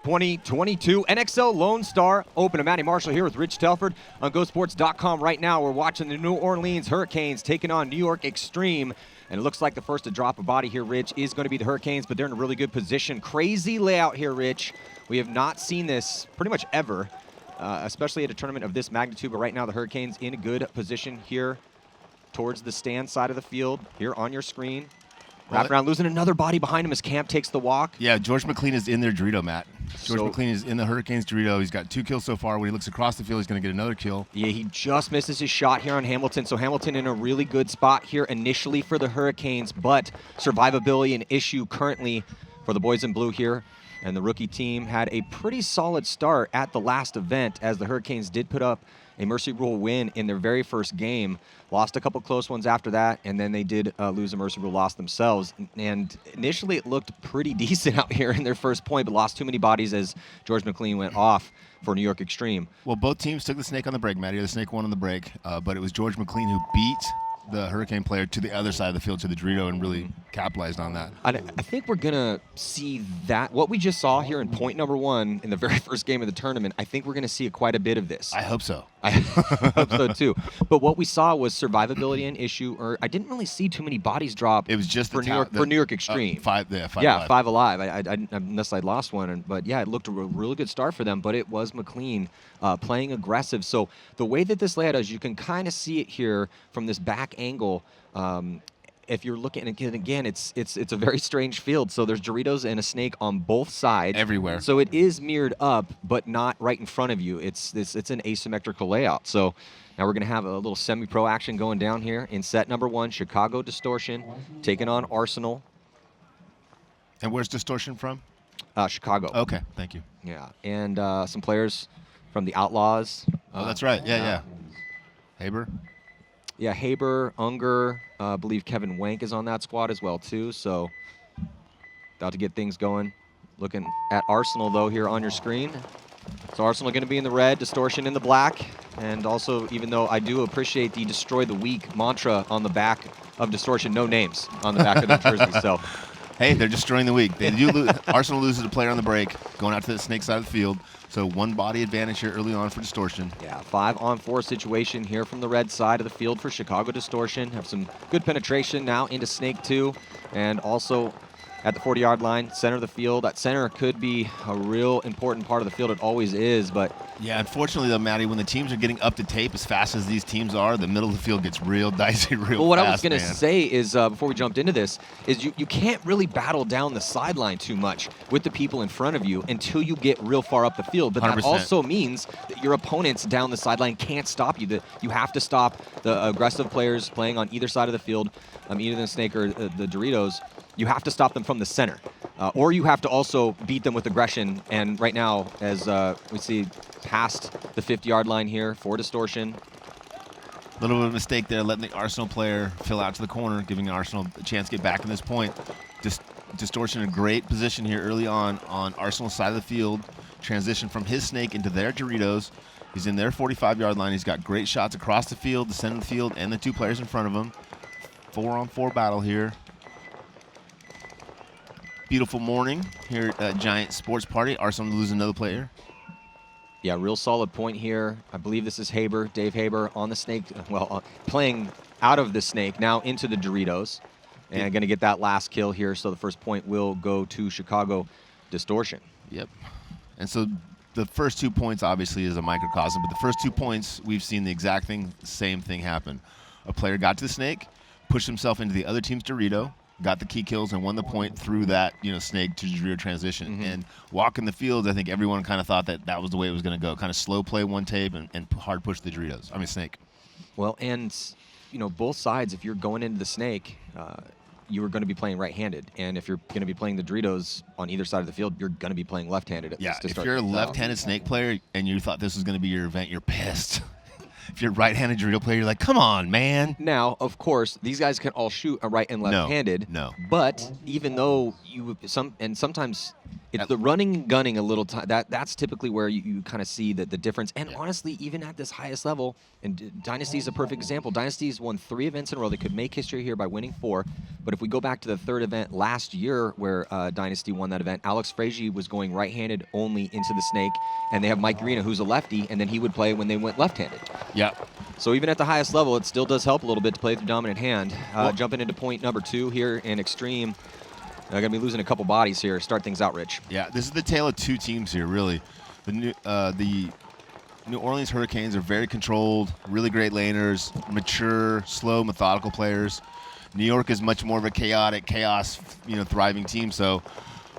2022 NXL Lone Star Open. I'm Matty Marshall here with Rich Telford on GoSports.com. Right now, we're watching the New Orleans Hurricanes taking on New York Xtreme. And it looks like the first to drop a body here, Rich, is going to be the Hurricanes, but they're in a really good position. Crazy layout here, Rich. We have not seen this pretty much ever, especially at a tournament of this magnitude. But right now, the Hurricanes in a good position here towards the stand side of the field, here on your screen. Wrap around, losing another body behind him as Camp takes the walk. Yeah, George McLean is in their Dorito, Matt. George McLean is in the Hurricanes Dorito. He's got 2 kills so far. When he looks across the field, he's going to get another kill. Yeah, he just misses his shot here on Hamilton. So Hamilton in a really good spot here initially for the Hurricanes, but survivability an issue currently for the boys in blue here. And the rookie team had a pretty solid start at the last event, as the Hurricanes did put up a Mercy Rule win in their very first game. Lost a couple close ones after that, and then they did lose a Mercy Rule loss themselves. And initially it looked pretty decent out here in their first point, but lost too many bodies as George McLean went off for New York Xtreme. Well, both teams took the snake on the break, Matty. The snake won on the break, but it was George McLean who beat the Hurricane player to the other side of the field, to the Dorito, and really capitalized on that. I think we're going to see that. What we just saw here in point number 1 in the very first game of the tournament, I think we're going to see quite a bit of this. I hope so. I hope so, too. But what we saw was survivability an issue, or I didn't really see too many bodies drop. It was just for New York Xtreme. Five alive. 5 alive. Unless I lost one. But, yeah, it looked a really good start for them, but it was McLean playing aggressive. So the way that this layout is, you can kind of see it here from this back angle. If you're looking, and again, it's a very strange field. So there's Doritos and a snake on both sides. Everywhere. So it is mirrored up, but not right in front of you. It's an asymmetrical layout. So now we're going to have a little semi-pro action going down here in set number 1. Chicago Distortion taking on Arsenal. And where's Distortion from? Chicago. Okay, thank you. Yeah, and some players from the Outlaws. Oh, that's right. Yeah. Haber. Yeah, Haber, Unger, I believe Kevin Wank is on that squad as well, too. So, about to get things going. Looking at Arsenal, though, here on your screen. So, Arsenal going to be in the red, Distortion in the black. And also, even though I do appreciate the Destroy the Weak mantra on the back of Distortion, no names on the back of the jersey. So, hey, they're destroying the weak. They do lose. Arsenal loses a player on the break, going out to the snake side of the field. So 1 body advantage here early on for Distortion. Yeah, 5-on-4 situation here from the red side of the field for Chicago Distortion. Have some good penetration now into Snake 2. And also at the 40-yard line, center of the field. That center could be a real important part of the field. It always is, but... Yeah, unfortunately, though, Matty, when the teams are getting up to tape as fast as these teams are, the middle of the field gets real dicey real fast. Well, what I was going to say is, before we jumped into this, is you can't really battle down the sideline too much with the people in front of you until you get real far up the field. But 100%. That also means that your opponents down the sideline can't stop you. That you have to stop the aggressive players playing on either side of the field, either the Snake or the Doritos. You have to stop them from the center. Or you have to also beat them with aggression. And right now, as we see past the 50-yard line here for Distortion. A little bit of a mistake there, letting the Arsenal player fill out to the corner, giving Arsenal a chance to get back in this point. Distortion in a great position here early on Arsenal's side of the field. Transition from his snake into their Doritos. He's in their 45-yard line. He's got great shots across the field, the center of the field, and the 2 players in front of him. 4-on-4 battle here. Beautiful morning here at Giant Sports Party. Arsenal losing another player. Yeah, real solid point here. I believe this is Haber, Dave Haber on the snake. Well, playing out of the snake, now into the Doritos. And going to get that last kill here, so the first point will go to Chicago Distortion. Yep. And so the first 2 points obviously is a microcosm, but the first 2 points we've seen the exact same thing happen. A player got to the snake, pushed himself into the other team's Dorito, got the key kills, and won the point through that snake to Dorito transition. Mm-hmm. And walking the field, I think everyone kind of thought that was the way it was going to go. Kind of slow play one tape and hard push the Doritos. I mean, snake. Well, and both sides, if you're going into the snake, you are going to be playing right-handed. And if you're going to be playing the Doritos on either side of the field, you're going to be playing left-handed. Yeah, if you're a left-handed snake player and you thought this was going to be your event, you're pissed. If you're a right-handed Dorito player, you're like, come on, man. Now, of course, these guys can all shoot a right and left-handed. No. But even though sometimes It's the running and gunning a little time. That's typically where you kind of see the difference. And honestly, even at this highest level, and Dynasty is a perfect example. Dynasty's won 3 events in a row. They could make history here by winning 4. But if we go back to the 3rd event last year where Dynasty won that event, Alex Frazier was going right-handed only into the snake. And they have Mike Arena, who's a lefty, and then he would play when they went left-handed. Yeah. So even at the highest level, it still does help a little bit to play with the dominant hand. Jumping into point number 2 here in Xtreme. They're going to be losing a couple bodies here. Start things out, Rich. Yeah, this is the tale of 2 teams here, really. The New Orleans Hurricanes are very controlled, really great laners, mature, slow, methodical players. New York is much more of a chaos, thriving team. So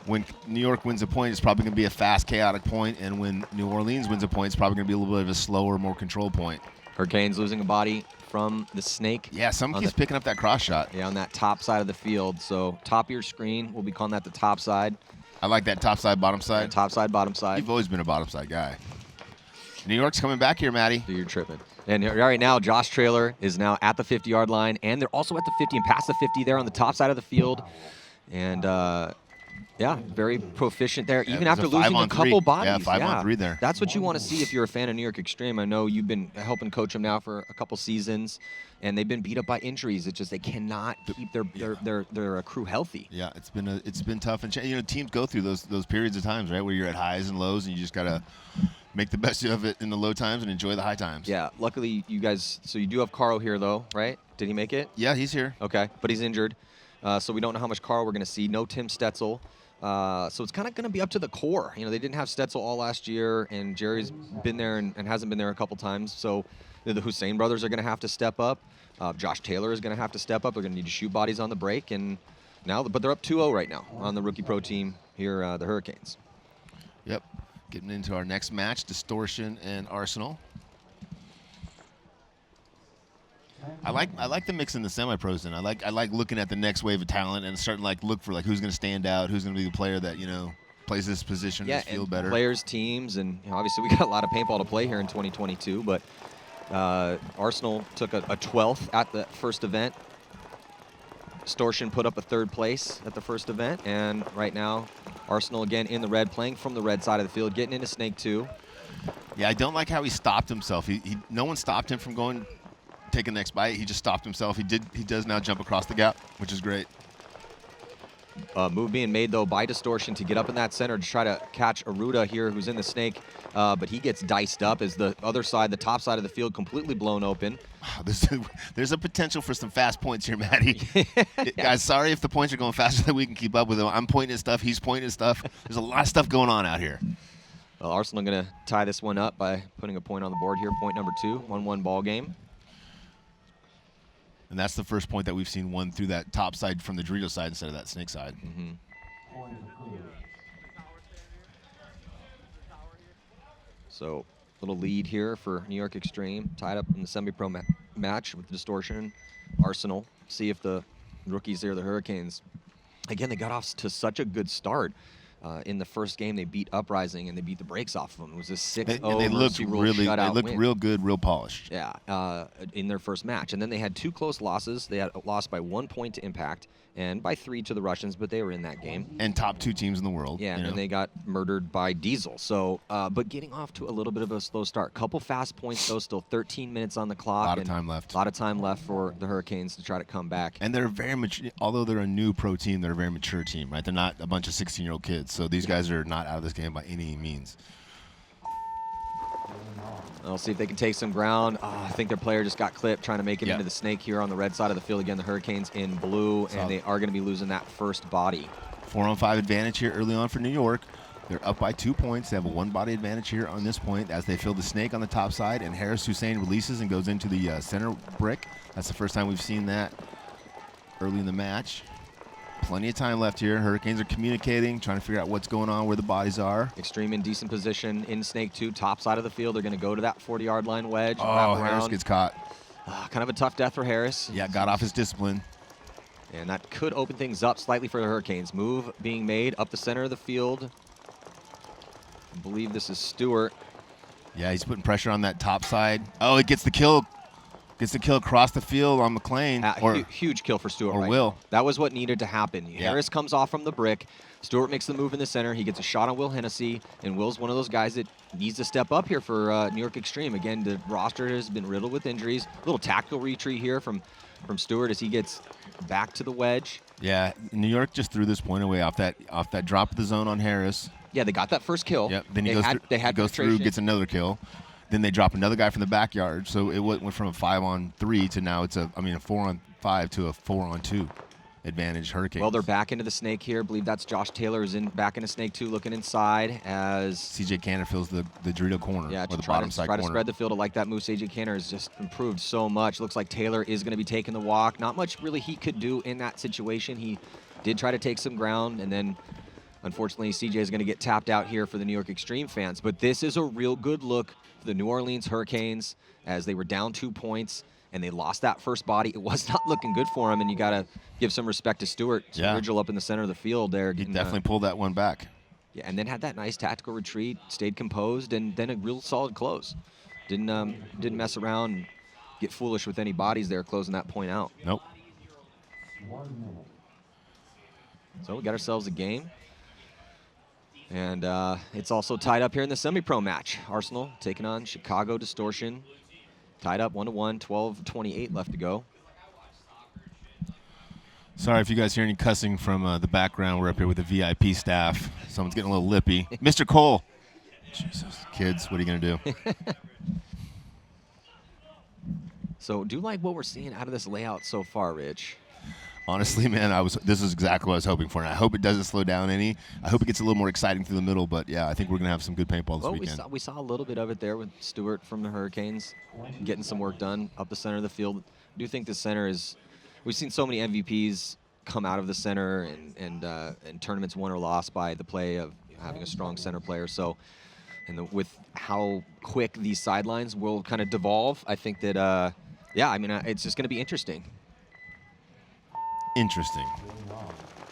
when New York wins a point, it's probably going to be a fast, chaotic point. And when New Orleans wins a point, it's probably going to be a little bit of a slower, more controlled point. Hurricanes losing a body from the snake. Yeah, someone keeps picking up that cross shot. Yeah, on that top side of the field. So top of your screen, we'll be calling that the top side. I like that top side, bottom side. Yeah, top side, bottom side. You've always been a bottom side guy. New York's coming back here, Matty. You're tripping. And right now, Josh Traylor is now at the 50-yard line, and they're also at the 50 and past the 50 there on the top side of the field. And, yeah, very proficient there, even after losing a couple bodies. Yeah, 5 on 3 there. That's what you want to see if you're a fan of New York Xtreme. I know you've been helping coach them now for a couple seasons, and they've been beat up by injuries. It's just they cannot keep their crew healthy. Yeah, it's been tough, and teams go through those periods of times, right, where you're at highs and lows, and you just gotta make the best of it in the low times and enjoy the high times. Yeah, luckily you guys. So you do have Carl here though, right? Did he make it? Yeah, he's here. Okay, but he's injured, so we don't know how much Carl we're gonna see. No Tim Stetzel. So it's kind of going to be up to the core. They didn't have Stetzel all last year, and Jerry's been there and hasn't been there a couple times. So the Hussein brothers are going to have to step up. Josh Taylor is going to have to step up. They're going to need to shoot bodies on the break. But they're up 2-0 right now on the rookie pro team here, the Hurricanes. Yep. Getting into our next match, Distortion and Arsenal. I like the mix in the semi-pros, and I like looking at the next wave of talent and starting to look for who's going to stand out, who's going to be the player that plays this position and feel better. Players, teams, and obviously we got a lot of paintball to play here in 2022. But Arsenal took a 12th at the first event. Distortion put up a 3rd place at the first event, and right now Arsenal again in the red, playing from the red side of the field, getting into Snake 2. Yeah, I don't like how he stopped himself. No one stopped him from going. Take a next bite. He just stopped himself. He does now jump across the gap, which is great. Move being made though by Distortion to get up in that center to try to catch Aruda here, who's in the snake, but he gets diced up as the other side, the top side of the field, completely blown open. There's a potential for some fast points here, Matty. Guys, sorry if the points are going faster than we can keep up with them. I'm pointing at stuff. He's pointing at stuff. There's a lot of stuff going on out here. Well, Arsenal going to tie this one up by putting a point on the board here. Point number 2, 1-1 ball game. And that's the first point that we've seen won through that top side from the Dorito side instead of that snake side. Mm-hmm. So, little lead here for New York Xtreme, tied up in the semi-pro match with Distortion, Arsenal. See if the rookies there, the Hurricanes, again, they got off to such a good start. In the first game, they beat Uprising and they beat the brakes off of them. It was a 6-0 mercy rule shutout They looked win. real good, real polished. Yeah, in their first match. And then they had 2 close losses. They had lost by 1 point to Impact and by 3 to the Russians, but they were in that game. And top 2 teams in the world. Yeah, and then they got murdered by Diesel. So, but getting off to a little bit of a slow start. Couple fast points, though, still 13 minutes on the clock. A lot of time left. A lot of time left for the Hurricanes to try to come back. And they're very mature. Although they're a new pro team, they're a very mature team, right? They're not a bunch of 16-year-old kids. So these guys are not out of this game by any means. I'll see if they can take some ground. I think their player just got clipped trying to make it into the snake here on the red side of the field. Again, the Hurricanes in blue, and they are going to be losing that first body. 4-on-5 advantage here early on for New York. They're up by 2 points. They have a 1-body advantage here on this point as they fill the snake on the top side, and Harris Hussein releases and goes into the center brick. That's the first time we've seen that early in the match. Plenty of time left here. Hurricanes are communicating, trying to figure out what's going on, where the bodies are. Xtreme in decent position in Snake 2, top side of the field. They're going to go to that 40-yard line wedge. Oh, Harris gets caught. Kind of a tough death for Harris. Yeah, got off his discipline. And that could open things up slightly for the Hurricanes. Move being made up the center of the field. I believe this is Stewart. Yeah, he's putting pressure on that top side. Oh, it gets the kill. Gets the kill across the field on McLean. Huge kill for Stewart. Or Will. That was what needed to happen. Yeah. Harris comes off from the brick. Stewart makes the move in the center. He gets a shot on Will Hennessy, and Will's one of those guys that needs to step up here for New York Xtreme. Again, the roster has been riddled with injuries. A little tactical retreat here from Stewart as he gets back to the wedge. Yeah, New York just threw this point away off that drop of the zone on Harris. Yeah, they got that first kill. Yep. Then he goes through, gets another kill. Then they drop another guy from the backyard. So it went from a 5-on-3 to now it's a 4-on-5 to a 4-on-2 advantage Hurricanes. Well, they're back into the snake here. I believe that's Josh Taylor is back into snake 2 looking inside as CJ Canner fills the Dorito corner, yeah, or the try bottom side corner. To spread the field. I like that move. CJ Canner has just improved so much. Looks like Taylor is going to be taking the walk. Not much really he could do in that situation. He did try to take some ground, and then unfortunately CJ is going to get tapped out here for the New York Xtreme fans. But this is a real good look for the New Orleans Hurricanes as they were down 2 points and they lost that first body. It was not looking good for him, and you got to give some respect to Stewart. Yeah. Virgil up in the center of the field there. He definitely pulled that one back. Yeah, and then had that nice tactical retreat, stayed composed, and then a real solid close. Didn't mess around and get foolish with any bodies there closing that point out. Nope. So we got ourselves a game. And it's also tied up here in the semi-pro match. Arsenal taking on Chicago Distortion. Tied up 1-1, 12:28 left to go. Sorry if you guys hear any cussing from the background. We're up here with the VIP staff. Someone's getting a little lippy. Mr. Cole. Jesus, kids, what are you going to do? So do you like what we're seeing out of this layout so far, Rich? Honestly, man, this is exactly what I was hoping for, and I hope it doesn't slow down any. I hope it gets a little more exciting through the middle, but yeah, I think we're going to have some good paintball this weekend. We saw a little bit of it there with Stewart from the Hurricanes getting some work done up the center of the field. I do think the center is – we've seen so many MVPs come out of the center and tournaments won or lost by the play of having a strong center player. So with how quick these sidelines will kind of devolve, I think that, it's just going to be interesting. Interesting.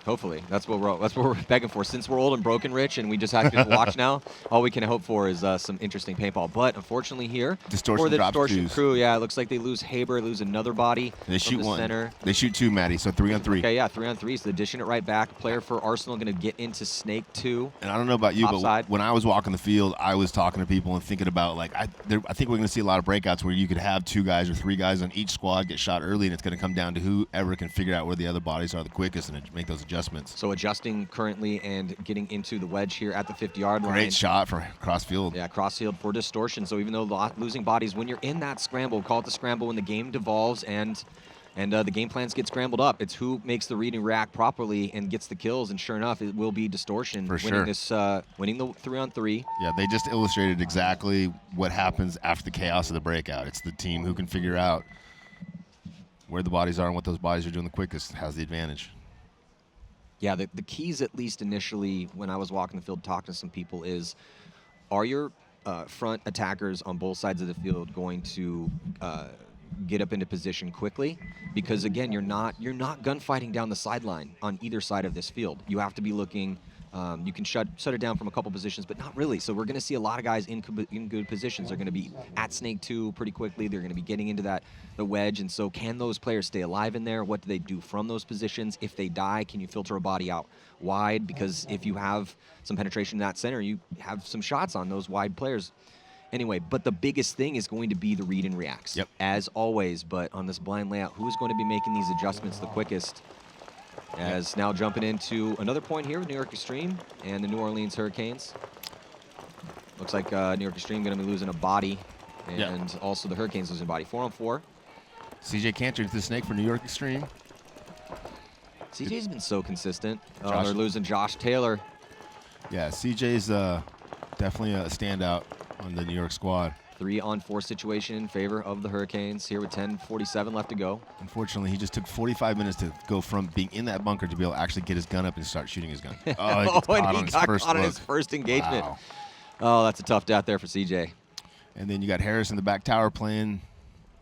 Hopefully, that's what we're begging for. Since we're old and broken, Rich, and we just have to watch now, all we can hope for is some interesting paintball. But unfortunately here, Distortion for the drops Distortion twos. crew, yeah, it looks like they lose Haber, lose another body. They shoot from the one. Center. They shoot 2, Maddie, so 3-on-3. Okay, yeah, 3-on-3. So they're dishing it right back. Player for Arsenal going to get into Snake 2. And I don't know about you, but side. when I was walking the field, I was talking to people and thinking about, like, I think we're going to see a lot of breakouts where you could have 2 guys or 3 guys on each squad get shot early, and it's going to come down to whoever can figure out where the other bodies are the quickest and make those adjustments. So adjusting currently and getting into the wedge here at the 50-yard line. Great shot from cross field. Yeah, cross field for Distortion. So even though losing bodies, when you're in that scramble, call it the scramble, when the game devolves and the game plans get scrambled up, it's who makes the read and react properly and gets the kills. And sure enough, it will be Distortion winning this, winning the 3-on-3. Yeah, they just illustrated exactly what happens after the chaos of the breakout. It's the team who can figure out where the bodies are and what those bodies are doing the quickest has the advantage. Yeah, the keys, at least initially, when I was walking the field talking to some people, is are your front attackers on both sides of the field going to get up into position quickly? Because again, you're not gunfighting down the sideline on either side of this field. You have to be looking. You can shut it down from a couple positions, but not really. So we're going to see a lot of guys in good positions. They're going to be at Snake 2 pretty quickly. They're going to be getting into the wedge. And so can those players stay alive in there? What do they do from those positions? If they die, can you filter a body out wide? Because if you have some penetration in that center, you have some shots on those wide players. Anyway, but the biggest thing is going to be the read and reacts, as always. But on this blind layout, who's going to be making these adjustments the quickest? As now jumping into another point here with New York Xtreme and the New Orleans Hurricanes. Looks like New York Xtreme going to be losing a body, and also the Hurricanes losing a body. 4-on-4. CJ Cantor to the Snake for New York Xtreme. CJ's been so consistent. They're losing Josh Taylor. Yeah, CJ's definitely a standout on the New York squad. 3-on-4 situation in favor of the Hurricanes here with 10:47 left to go. Unfortunately, he just took 45 minutes to go from being in that bunker to be able to actually get his gun up and start shooting his gun. And he got caught on his first engagement. Wow. Oh, that's a tough death there for CJ. And then you got Harris in the back tower playing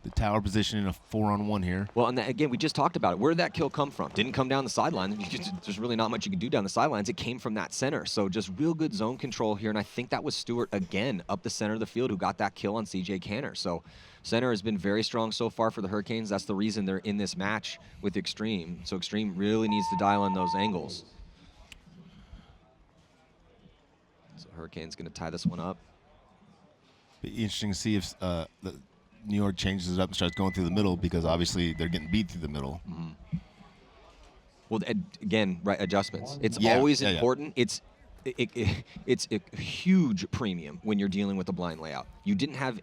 the tower position in a 4-on-1 here. Well, and again, we just talked about it. Where did that kill come from? Didn't come down the sideline. There's really not much you can do down the sidelines. It came from that center. So just real good zone control here. And I think that was Stewart again up the center of the field who got that kill on CJ Cantor. So Center has been very strong so far for the Hurricanes. That's the reason they're in this match with Xtreme. So Xtreme really needs to dial in those angles. So Hurricane's going to tie this one up. Be interesting to see if New York changes it up and starts going through the middle, because obviously they're getting beat through the middle. Well, again, right, adjustments. It's Yeah, always yeah. important. It's a huge premium when you're dealing with a blind layout.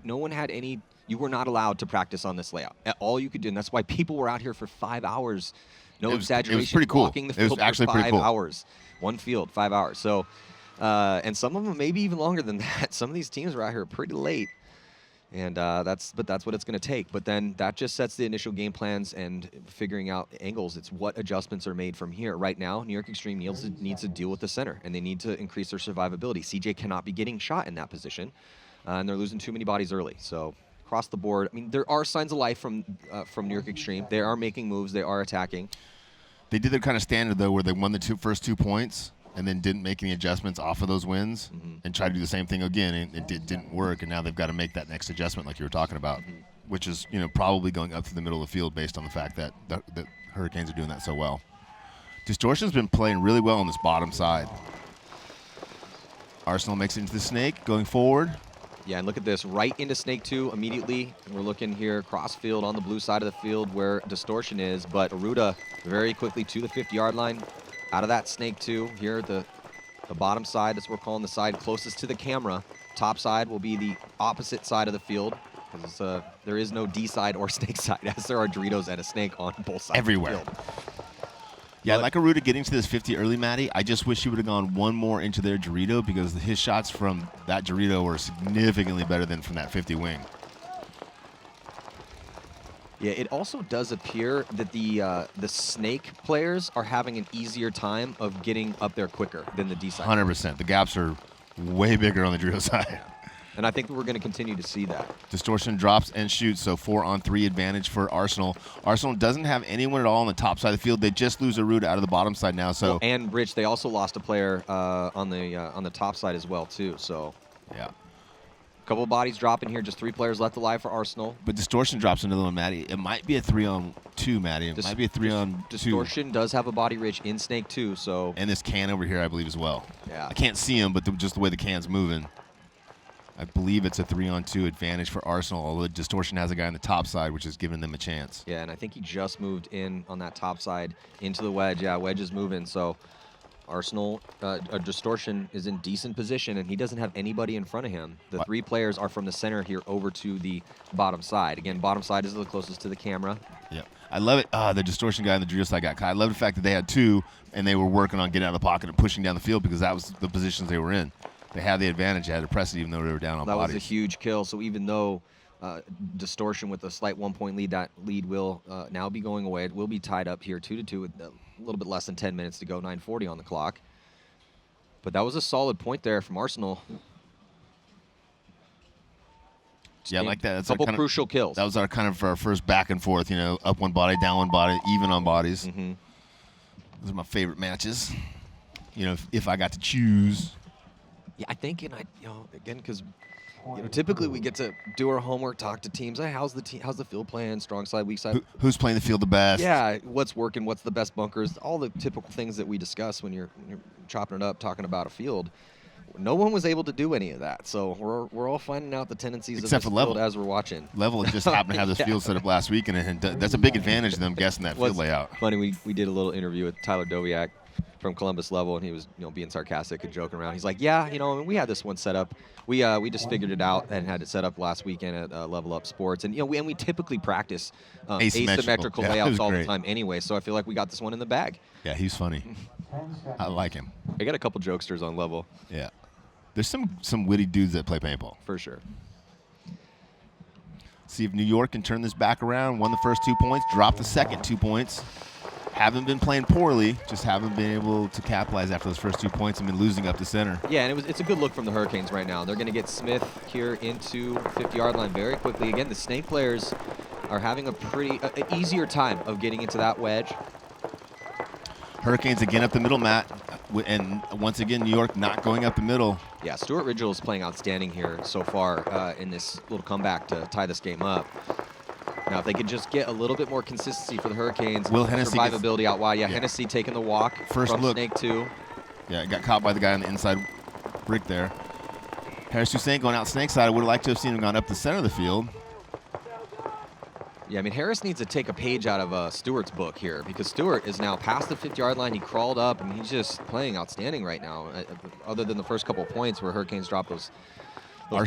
No one had any, you were not allowed to practice on this layout. All you could do, and that's why people were out here for 5 hours. No exaggeration. It was pretty cool. Walking the It was field actually for pretty 5 cool. hours. One field, 5 hours. So, and some of them maybe even longer than that. Some of these teams were out here pretty late. And that's what it's going to take. But then that just sets the initial game plans and figuring out angles. It's what adjustments are made from here. Right now, New York Xtreme needs to deal with the center, and they need to increase their survivability. CJ cannot be getting shot in that position, and they're losing too many bodies early. So across the board, I mean, there are signs of life from New York Xtreme. They are making moves. They are attacking. They did their kind of standard, though, where they won the first 2 points and then didn't make any adjustments off of those wins and tried to do the same thing again, and it didn't work. And now they've got to make that next adjustment, like you were talking about, which is probably going up to the middle of the field based on the fact that the Hurricanes are doing that so well. Distortion's been playing really well on this bottom side. Arsenal makes it into the snake, going forward. Yeah, and look at this, right into Snake 2 immediately. We're looking here cross field on the blue side of the field where Distortion is, but Aruda very quickly to the 50-yard line. Out of that Snake 2, here at the bottom side, that's what we're calling the side closest to the camera. Top side will be the opposite side of the field, because there is no D side or Snake side, as there are Doritos and a Snake on both sides everywhere. of the field. Yeah, I like Aruda getting to this 50 early, Matty. I just wish he would have gone one more into their Dorito, because his shots from that Dorito were significantly better than from that 50 wing. Yeah, it also does appear that the Snake players are having an easier time of getting up there quicker than the D side. 100%. The gaps are way bigger on the Dorito side. And I think we're going to continue to see that. Distortion drops and shoots, so 4-on-3 advantage for Arsenal. Arsenal doesn't have anyone at all on the top side of the field. They just lose Aruda out of the bottom side now. So well, and Rich, they also lost a player on the top side as well too. So yeah, a couple of bodies dropping here. Just 3 players left alive for Arsenal. but Distortion drops another one, Matty. It might be a 3-on-2, Matty. It might be a 3-on-2. Distortion does have a body Rich in Snake 2, so. And this can over here, I believe, as well. Yeah. I can't see him, but just the way the can's moving, I believe it's a 3-on-2 advantage for Arsenal, although Distortion has a guy on the top side, which is giving them a chance. Yeah, and I think he just moved in on that top side into the wedge. Yeah, wedge is moving, so Arsenal, Distortion is in decent position, and he doesn't have anybody in front of him. The 3 players are from the center here over to the bottom side. Again, bottom side is the closest to the camera. Yep. I love it. The Distortion guy and the Dorito side guy. I love the fact that they had 2, and they were working on getting out of the pocket and pushing down the field, because that was the positions they were in. They had the advantage. They had to press it even though they were down on bodies. That was a huge kill. So even though Distortion with a slight 1-point lead, that lead will now be going away. It will be tied up here 2-2 with a little bit less than 10 minutes to go, 9:40 on the clock. But that was a solid point there from Arsenal. Yeah, I like that. That's a couple crucial kills. That was our kind of our first back and forth, up one body, down one body, even on bodies. Those are my favorite matches. If I got to choose. Yeah, I think, and again, because typically we get to do our homework, talk to teams. Hey, how's the field plan? Strong side, weak side. Who's playing the field the best? Yeah, what's working? What's the best bunkers? All the typical things that we discuss when you're chopping it up, talking about a field. No one was able to do any of that, so we're all finding out the tendencies Except of for this field Level. as we're watching. Level just happened to have this field set up last week, and that's a big advantage to them guessing that field layout. Funny, we did a little interview with Tyler Doviak from Columbus Level, and he was being sarcastic and joking around. He's like, yeah, we had this one set up. We just figured it out and had it set up last weekend at Level Up Sports, and we typically practice asymmetrical layouts all the time anyway. So I feel like we got this one in the bag. Yeah, he's funny. I like him. I got a couple jokesters on Level. Yeah, there's some witty dudes that play paintball for sure. See if New York can turn this back around. Won the first 2 points, dropped the second 2 points. Haven't been playing poorly, just haven't been able to capitalize after those first 2 points and been losing up the center. Yeah, and it's a good look from the Hurricanes right now. They're going to get Smith here into 50-yard line very quickly. Again, the Snake players are having a pretty easier time of getting into that wedge. Hurricanes again up the middle, Matt. And once again, New York not going up the middle. Yeah, Stuart Ridgel is playing outstanding here so far in this little comeback to tie this game up. Now, if they could just get a little bit more consistency for the Hurricanes, Will Hennessy survivability out wide. Yeah, Hennessy taking the walk first from look. Snake 2. Yeah, got caught by the guy on the inside brick there. Harris Hussein going out Snake side. I would have liked to have seen him gone up the center of the field. Yeah, I mean, Harris needs to take a page out of Stewart's book here because Stewart is now past the 50-yard line. He crawled up, and he's just playing outstanding right now, other than the first couple of points where Hurricanes dropped those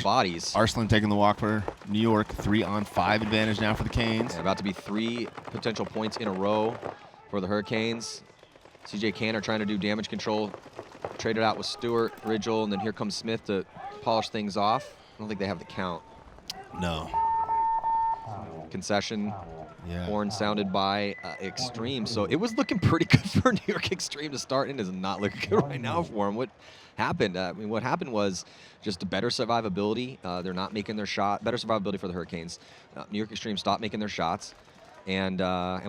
bodies. Arslan taking the walk for New York. 3-on-5 advantage now for the Canes. Yeah, about to be 3 potential points in a row for the Hurricanes. CJ Canner trying to do damage control. Traded out with Stewart, Ridgel, and then here comes Smith to polish things off. I don't think they have the count. No. Concession. Yeah. Horn sounded by Xtreme. So it was looking pretty good for New York Xtreme to start, and is not looking good right now for him. What happened? I mean, what happened was just a better survivability. They're not making their shot. Better survivability for the Hurricanes. New York Xtreme stopped making their shots. And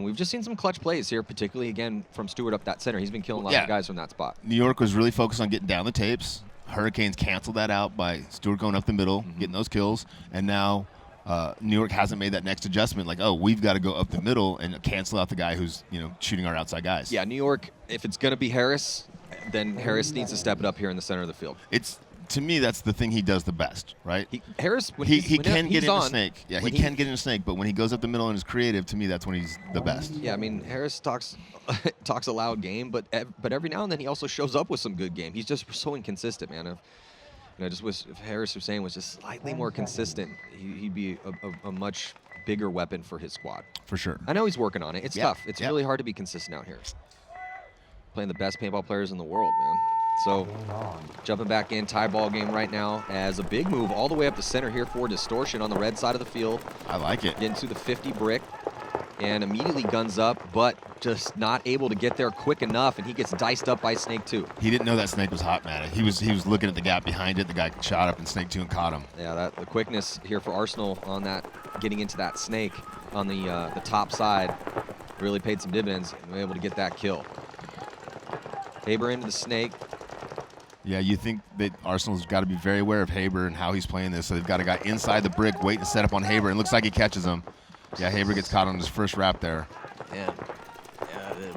we've just seen some clutch plays here, particularly, again, from Stewart up that center. He's been killing a lot of guys from that spot. New York was really focused on getting down the tapes. Hurricanes canceled that out by Stewart going up the middle, getting those kills. And now New York hasn't made that next adjustment, like, oh, we've got to go up the middle and cancel out the guy who's, shooting our outside guys. Yeah, New York, if it's going to be Harris, then Harris needs to step it up here in the center of the field. To me, that's the thing he does the best, right? Harris, he can get into Snake. Yeah, he can get into Snake, but when he goes up the middle and is creative, to me, that's when he's the best. Yeah, I mean, Harris talks a loud game, but every now and then he also shows up with some good game. He's just so inconsistent, man. Just wish if Harris Hussein was just slightly more consistent, he'd be a much bigger weapon for his squad. For sure. I know he's working on it. It's tough. It's really hard to be consistent out here. Playing the best paintball players in the world, man. So, jumping back in, tie ball game right now as a big move all the way up the center here for Distortion on the red side of the field. I like it. Getting to the 50 brick and immediately guns up, but just not able to get there quick enough, and he gets diced up by Snake 2. He didn't know that Snake was hot, man. He was looking at the gap behind it. The guy shot up in Snake 2 and caught him. Yeah, the quickness here for Arsenal on that, getting into that Snake on the top side, really paid some dividends and were able to get that kill. Haber into the Snake. Yeah, you think that Arsenal's got to be very aware of Haber and how he's playing this. So they've got a guy inside the brick waiting to set up on Haber, and looks like he catches him. Yeah, Haber gets caught on his first wrap there. Yeah.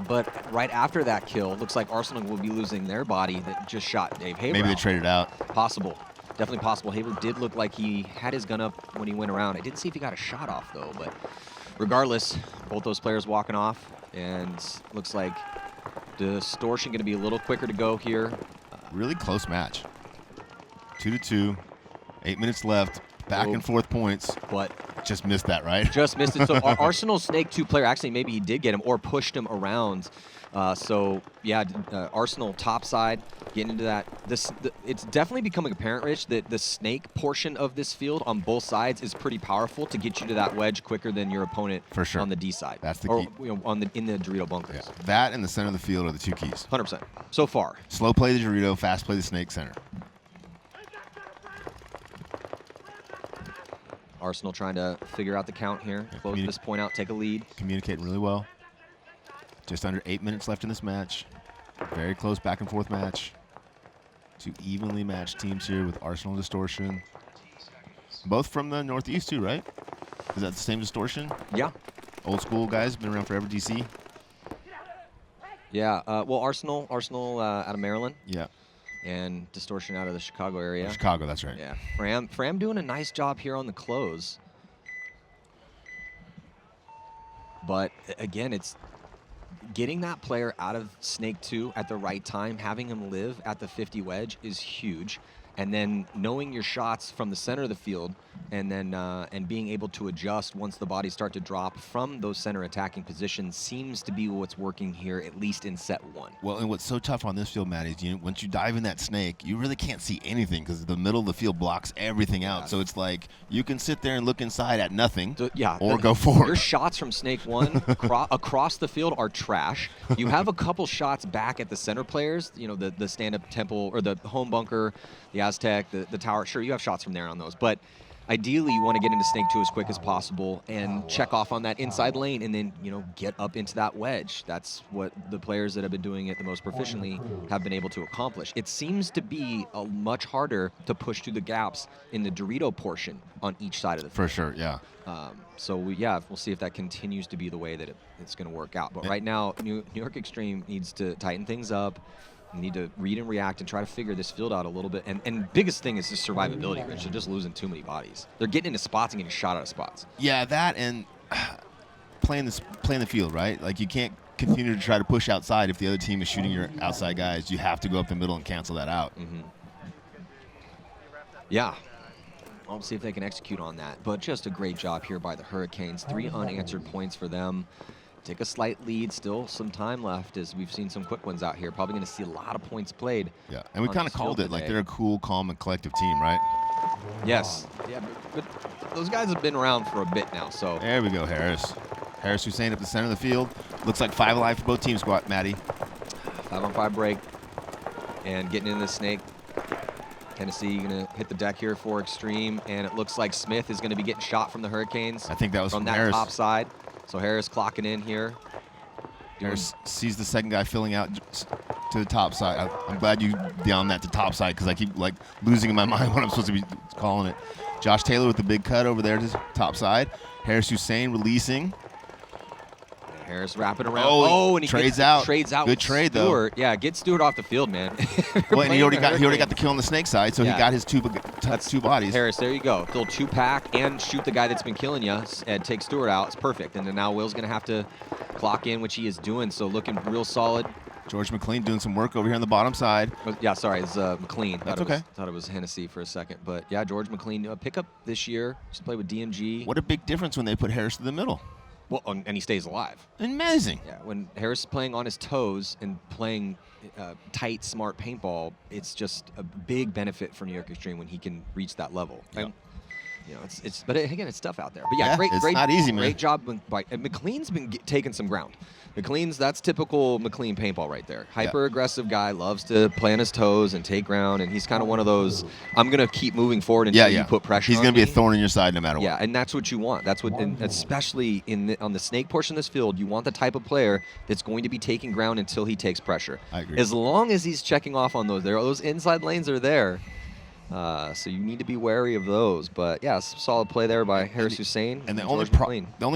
But right after that kill, looks like Arsenal will be losing their body that just shot Dave Haber. Maybe they traded out. Possible. Definitely possible. Haber did look like he had his gun up when he went around. I didn't see if he got a shot off, though. But regardless, both those players walking off, and looks like Distortion going to be a little quicker to go here. Really close match. 2-2, 8 minutes left, back and forth points. But just missed that, right? Just missed it. So Arsenal Snake 2 player, actually maybe he did get him or pushed him around. Arsenal top side, getting into that. It's definitely becoming apparent, Rich, that the Snake portion of this field on both sides is pretty powerful to get you to that wedge quicker than your opponent for sure on the D side. That's the key. In the Dorito bunkers. Yeah. That and the center of the field are the two keys. 100%. So far. Slow play the Dorito, fast play the Snake center. Arsenal trying to figure out the count here. Close this point out, take a lead. Communicating really well. Just under 8 minutes left in this match. Very close back and forth match. Two evenly matched teams here with Arsenal and Distortion. Both from the Northeast too, right? Is that the same Distortion? Yeah. Old school guys, been around forever, DC? Yeah, well, Arsenal out of Maryland. Yeah. And Distortion out of the Chicago area. Chicago, that's right. Yeah. Fram doing a nice job here on the close. But again, it's getting that player out of Snake 2 at the right time, having him live at the 50 wedge is huge. And then knowing your shots from the center of the field, and then and being able to adjust once the bodies start to drop from those center attacking positions seems to be what's working here, at least in set 1. Well, and what's so tough on this field, Matt, is once you dive in that Snake, you really can't see anything because the middle of the field blocks everything out. So it's like you can sit there and look inside at nothing, or go forward. Your shots from Snake 1 across the field are trash. You have a couple shots back at the center players, the stand-up temple or the home bunker, the Aztec, the tower. Sure, you have shots from there on those, but ideally you want to get into snake 2 as quick as possible and check off on that inside lane and then, get up into that wedge. That's what the players that have been doing it the most proficiently have been able to accomplish. It seems to be much harder to push through the gaps in the Dorito portion on each side of the field. For sure, yeah. So we'll see if that continues to be the way that it's going to work out. But right now, New York Xtreme needs to tighten things up. You need to read and react and try to figure this field out a little bit. And biggest thing is just survivability, Rich. They're just losing too many bodies. They're getting into spots and getting shot out of spots. Yeah, that and playing the field, right? Like, you can't continue to try to push outside if the other team is shooting your outside guys. You have to go up the middle and cancel that out. Mm-hmm. Yeah. I'll see if they can execute on that. But just a great job here by the Hurricanes. 3 unanswered points for them. Take a slight lead, still some time left as we've seen some quick ones out here. Probably going to see a lot of points played. Yeah, and we kind of called it, like, they're a cool, calm, and collective team, right? Yes. Yeah, but those guys have been around for a bit now, so. There we go, Harris. Harris Hussein up the center of the field. Looks like 5 alive for both teams, Maddie. 5-on-5 break. And getting in the snake. Tennessee going to hit the deck here for Xtreme, and it looks like Smith is going to be getting shot from the Hurricanes. I think that was from that Harris. Top side. So Harris clocking in here. Harris sees the second guy filling out to the top side. I'm glad you down that to top side because I keep losing in my mind what I'm supposed to be calling it. Josh Taylor with the big cut over there to top side. Harris Hussein releasing. Harris wrapping around. And he trades out. Good trade, Stewart. Though. Yeah, get Stewart off the field, man. Well, and he already got the kill on the snake side, so he got his two bodies. Harris, there you go. Throw 2-pack and shoot the guy that's been killing you and take Stewart out. It's perfect. And then now Will's going to have to clock in, which he is doing, so looking real solid. George McLean doing some work over here on the bottom side. Yeah, sorry, it's McLean. That's okay. Thought it was Hennessy for a second. But, yeah, George McLean, pickup this year. Just played with DMG. What a big difference when they put Harris in the middle. Well, and he stays alive. Amazing. Yeah, when Harris is playing on his toes and playing tight, smart paintball, it's just a big benefit for New York Xtreme when he can reach that level. Yep. And, but again, it's tough out there. But yeah, it's not easy, man. Great job by McLean's been taking some ground. That's typical McLean paintball right there. Hyper aggressive guy, loves to play on his toes and take ground, and he's kind of one of those. I'm gonna keep moving forward until you put pressure. He's gonna be a thorn in your side no matter what. Yeah, and that's what you want. That's what, and especially on the snake portion of this field, you want the type of player that's going to be taking ground until he takes pressure. I agree. As long as he's checking off on those inside lanes are there. So you need to be wary of those. But yeah, solid play there by Harris Hussein. And the only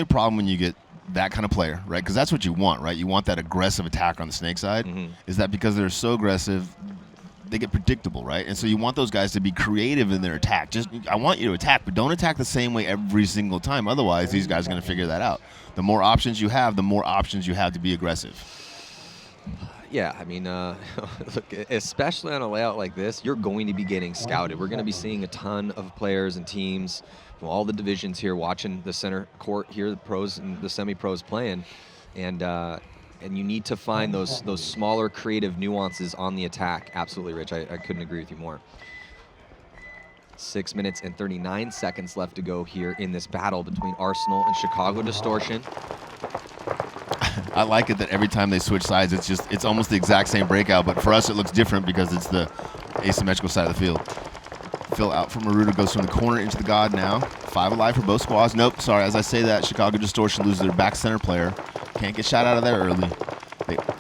problem when you get that kind of player, right? Because that's what you want, right? You want that aggressive attacker on the snake side. Mm-hmm. Is that because they're so aggressive, they get predictable, right? And so you want those guys to be creative in their attack. I want you to attack, but don't attack the same way every single time. Otherwise, these guys are going to figure that out. The more options you have, the more options you have to be aggressive. Yeah, I mean, look, especially on a layout like this, you're going to be getting scouted. We're going to be seeing a ton of players and teams from all the divisions here watching the center court here, the pros and the semi-pros playing. And you need to find those smaller creative nuances on the attack. Absolutely, Rich. I couldn't agree with you more. 6 minutes and 39 seconds left to go here in this battle between Arsenal and Chicago Distortion. I like it that every time they switch sides, it's almost the exact same breakout, but for us it looks different because it's the asymmetrical side of the field. Phil out from Maruda goes from the corner into the God now. 5 alive for both squads. Nope, sorry, as I say that, Chicago Distortion loses their back center player. Can't get shot out of there early.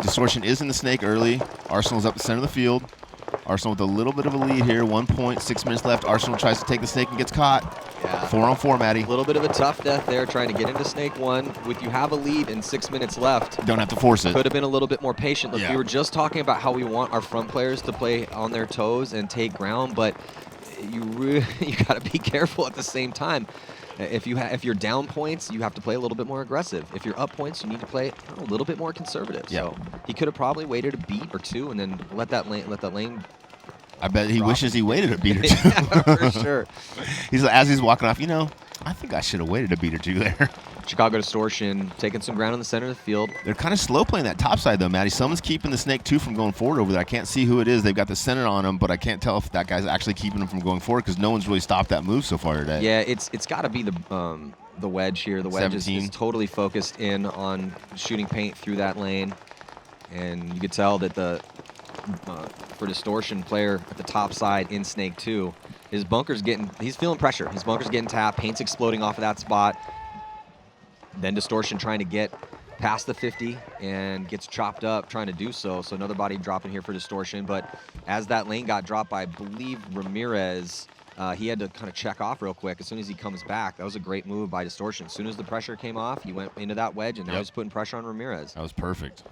Distortion is in the snake early. Arsenal's up the center of the field. Arsenal with a little bit of a lead here. 1 point, 6 minutes left. Arsenal tries to take the snake and gets caught. Yeah. 4-on-4, Maddie. A little bit of a tough death there, trying to get into Snake 1. With you have a lead and 6 minutes left. Don't have to force it. Could have been a little bit more patient. Look, we were just talking about how we want our front players to play on their toes and take ground, but you got to be careful at the same time. If you're down points, you have to play a little bit more aggressive. If you're up points, you need to play a little bit more conservative. Yeah. So he could have probably waited a beat or two and then let that lane. I bet he wishes he waited a beat or two. Yeah, for sure. As he's walking off, I think I should have waited a beat or two there. Chicago Distortion taking some ground in the center of the field. They're kind of slow playing that top side, though, Maddie. Someone's keeping the Snake 2 from going forward over there. I can't see who it is. They've got the center on him, but I can't tell if that guy's actually keeping him from going forward because no one's really stopped that move so far today. Yeah, it's got to be the wedge here. The wedge is totally focused in on shooting paint through that lane. And you could tell that for Distortion player at the top side in Snake 2 His bunker's he's feeling pressure. His bunker's getting tapped. Paint's exploding off of that spot. Then Distortion trying to get past the 50 and gets chopped up trying to do so. So another body dropping here for Distortion. But as that lane got dropped by, I believe, Ramirez, he had to kind of check off real quick as soon as he comes back. That was a great move by Distortion. As soon as the pressure came off, he went into that wedge, and now he's putting pressure on Ramirez. That was perfect.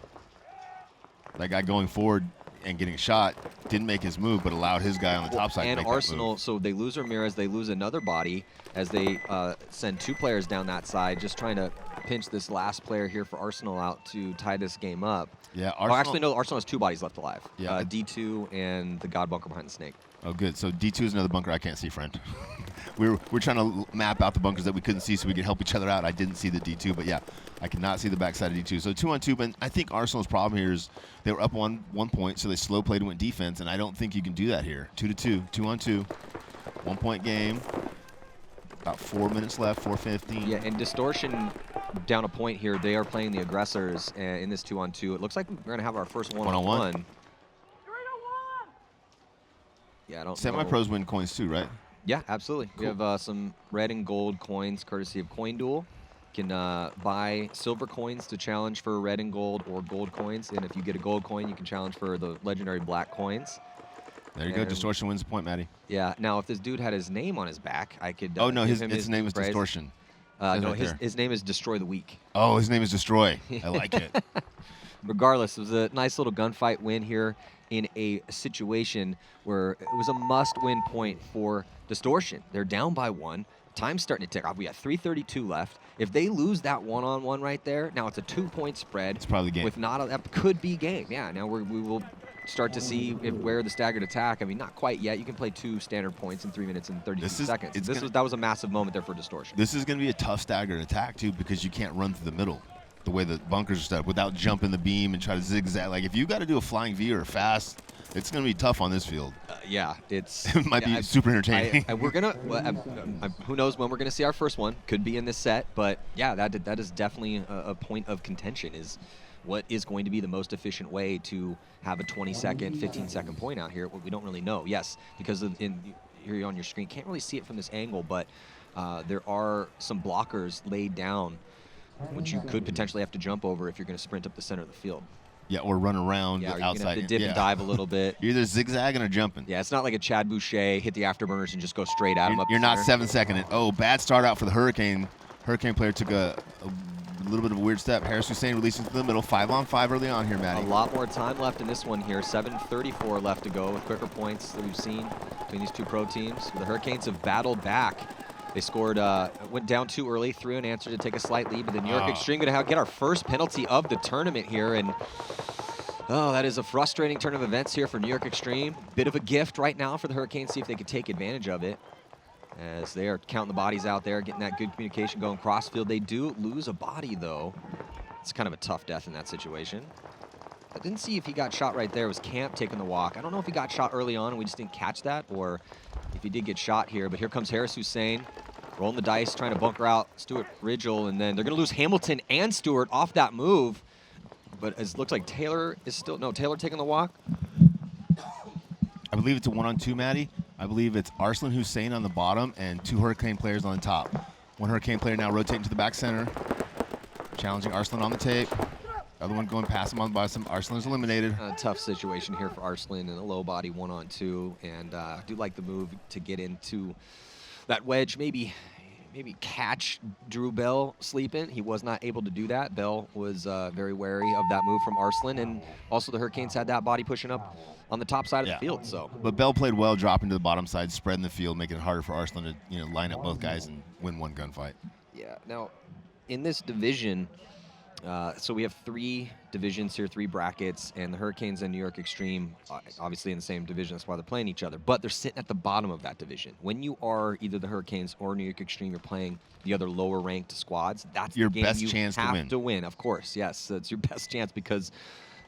That guy going forward and getting shot didn't make his move, but allowed his guy on the top side to make Arsenal, that move. so they lose Ramirez, they lose another body as they send 2 players down that side, just trying to pinch this last player here for Arsenal out to tie this game up. Yeah, Arsenal, actually, no, Arsenal has 2 bodies left alive. Yeah. D2 and the God Bunker behind the snake. Oh, good. So D2 is another bunker I can't see, friend. we're trying to map out the bunkers that we couldn't see so we could help each other out. I didn't see the D2, but yeah, I cannot see the backside of D2. So 2-on-2, but I think Arsenal's problem here is they were up 1 point, so they slow played and went defense, and I don't think you can do that here. 2-2, 2-on-2, 1 point game. About 4 minutes left, 4:15. Yeah, and Distortion down a point here. They are playing the aggressors in this 2-on-2. It looks like we're going to have our first one-on-one. Yeah, I don't know. Semi-pros win coins too, right? Yeah, absolutely. Cool. We have some red and gold coins courtesy of Coin Duel. You can buy silver coins to challenge for red and gold or gold coins. And if you get a gold coin, you can challenge for the legendary black coins. There you go. Distortion wins the point, Matty. Yeah. Now, if this dude had his name on his back, I could. Oh, no, his name is Distortion. No, his name is Destroy the Weak. Oh, his name is Destroy. I like it. Regardless, it was a nice little gunfight win here in a situation where it was a must-win point for Distortion. They're down by 1. Time's starting to tick off. We got 3:32 left. If they lose that one-on-one right there, now it's a 2-point spread. It's probably game. With that could be game. Yeah. Now we will start to see where the staggered attack. I mean, not quite yet. You can play 2 standard points in 3 minutes and 32 seconds. That was a massive moment there for Distortion. This is going to be a tough staggered attack too, because you can't run through the middle the way the bunkers are set up without jumping the beam and try to zigzag. Like if you got to do a flying V or a fast, it's going to be tough on this field. Yeah, it might be super entertaining. We're gonna. Who knows when we're gonna see our first one? Could be in this set, but yeah, that is definitely a point of contention. Is what is going to be the most efficient way to have a 20-second, 15-second point out here? Well, we don't really know. Yes, because here on your screen, can't really see it from this angle, but there are some blockers laid down, which you could potentially have to jump over if you're going to sprint up the center of the field. Yeah, or run around the outside. You're gonna have to dip and dive a little bit. You're either zigzagging or jumping. Yeah, it's not like a Chad Boucher, hit the afterburners and just go straight at him up. You're not 7-seconding. Oh, bad start out for the Hurricane. Hurricane player took a little bit of a weird step. Harris Hussein releasing to the middle. 5-on-5 early on here, Matty. A lot more time left in this one here. 7:34 left to go with quicker points that we've seen between these 2 pro teams. The Hurricanes have battled back. They scored, went down too early, threw an answer to take a slight lead, but the New York Xtreme going to get our first penalty of the tournament here. And that is a frustrating turn of events here for New York Xtreme. Bit of a gift right now for the Hurricanes, see if they could take advantage of it. As they are counting the bodies out there, getting that good communication going crossfield. They do lose a body, though. It's kind of a tough death in that situation. I didn't see if he got shot right there. It was Camp taking the walk. I don't know if he got shot early on and we just didn't catch that, or if he did get shot here. But here comes Harris Hussein, rolling the dice, trying to bunker out Stuart Ridgel, and then they're going to lose Hamilton and Stewart off that move. But it looks like Taylor is still, no, Taylor taking the walk. I believe it's a 1-on-2, Matty. I believe it's Arslan Hussein on the bottom and 2 Hurricane players on the top. 1 Hurricane player now rotating to the back center, challenging Arslan on the tape. Other one going past him on the bottom. Arslan's eliminated. A tough situation here for Arslan in a low body 1-on-2, and I do like the move to get into that wedge, maybe catch Drew Bell sleeping. He was not able to do that. Bell was very wary of that move from Arslan, and also the Hurricanes had that body pushing up on the top side of the field. So, but Bell played well, dropping to the bottom side, spreading the field, making it harder for Arslan to line up both guys and win one gunfight. Yeah. Now, in this division, so we have 3 divisions here, 3 brackets, and the Hurricanes and New York Xtreme, obviously in the same division. That's why they're playing each other. But they're sitting at the bottom of that division. When you are either the Hurricanes or New York Xtreme, you're playing the other lower-ranked squads. That's your the game best you chance have to win. to win. Of course, yes, it's your best chance because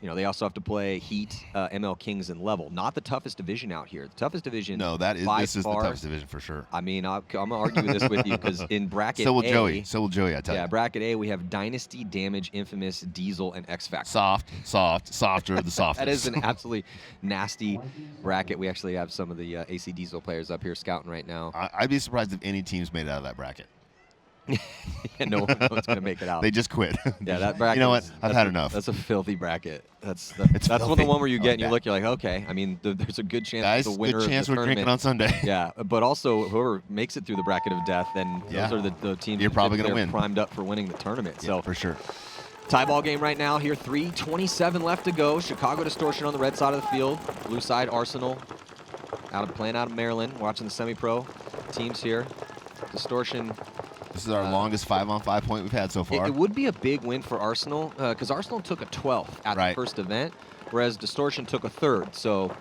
You know, they also have to play Heat, ML Kings, and Level. Not the toughest division out here. The toughest division. No, this is the toughest division for sure. I mean, I'm gonna argue this with you because in bracket so will A, Joey. So will Joey. I tell you. Yeah, bracket A we have Dynasty, Damage, Infamous, Diesel, and X Factor. Softer the softest. That is an absolutely nasty bracket. We actually have some of the AC Diesel players up here scouting right now. I'd be surprised if any teams made it out of that bracket. Yeah, no one's going to make it out. They just quit. Yeah, that bracket. You know what? I've had enough. That's a filthy bracket. That's filthy. the one where you get and you look, you're like, okay. I mean, there's a good chance Guys, the winner good chance of the we're tournament. drinking on Sunday. Yeah, but also whoever makes it through the bracket of death, then those are the teams you're probably going to win. Primed up for winning the tournament. Yeah, so for sure. Tie ball game right now here. 3:27 left to go. Chicago Distortion on the red side of the field. Blue side Arsenal. Playing out of Maryland. Watching the semi-pro teams here. Distortion. This is our longest 5-on-5 point we've had so far. It would be a big win for Arsenal because Arsenal took a 12th at the first event, whereas Distortion took a 3rd. So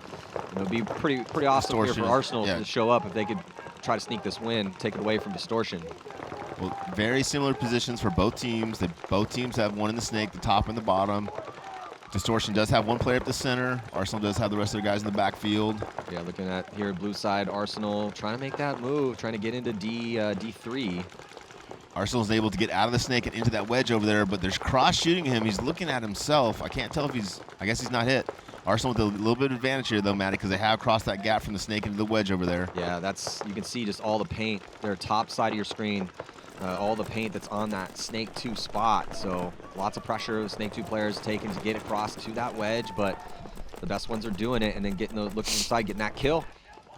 it would be pretty awesome here for Arsenal to show up if they could try to sneak this win, take it away from Distortion. Well, very similar positions for both teams. Both teams have one in the snake, the top and the bottom. Distortion does have one player up the center. Arsenal does have the rest of their guys in the backfield. Yeah, looking at here, blue side, Arsenal trying to make that move, trying to get into D3. Arsenal's able to get out of the snake and into that wedge over there, but there's cross shooting him. He's looking at himself. I can't tell if I guess he's not hit. Arsenal with a little bit of advantage here, though, Matty, because they have crossed that gap from the snake into the wedge over there. Yeah, you can see just all the paint there, top side of your screen. All the paint that's on that Snake 2 spot. So lots of pressure Snake 2 players taking to get across to that wedge, but the best ones are doing it and then looking inside, getting that kill.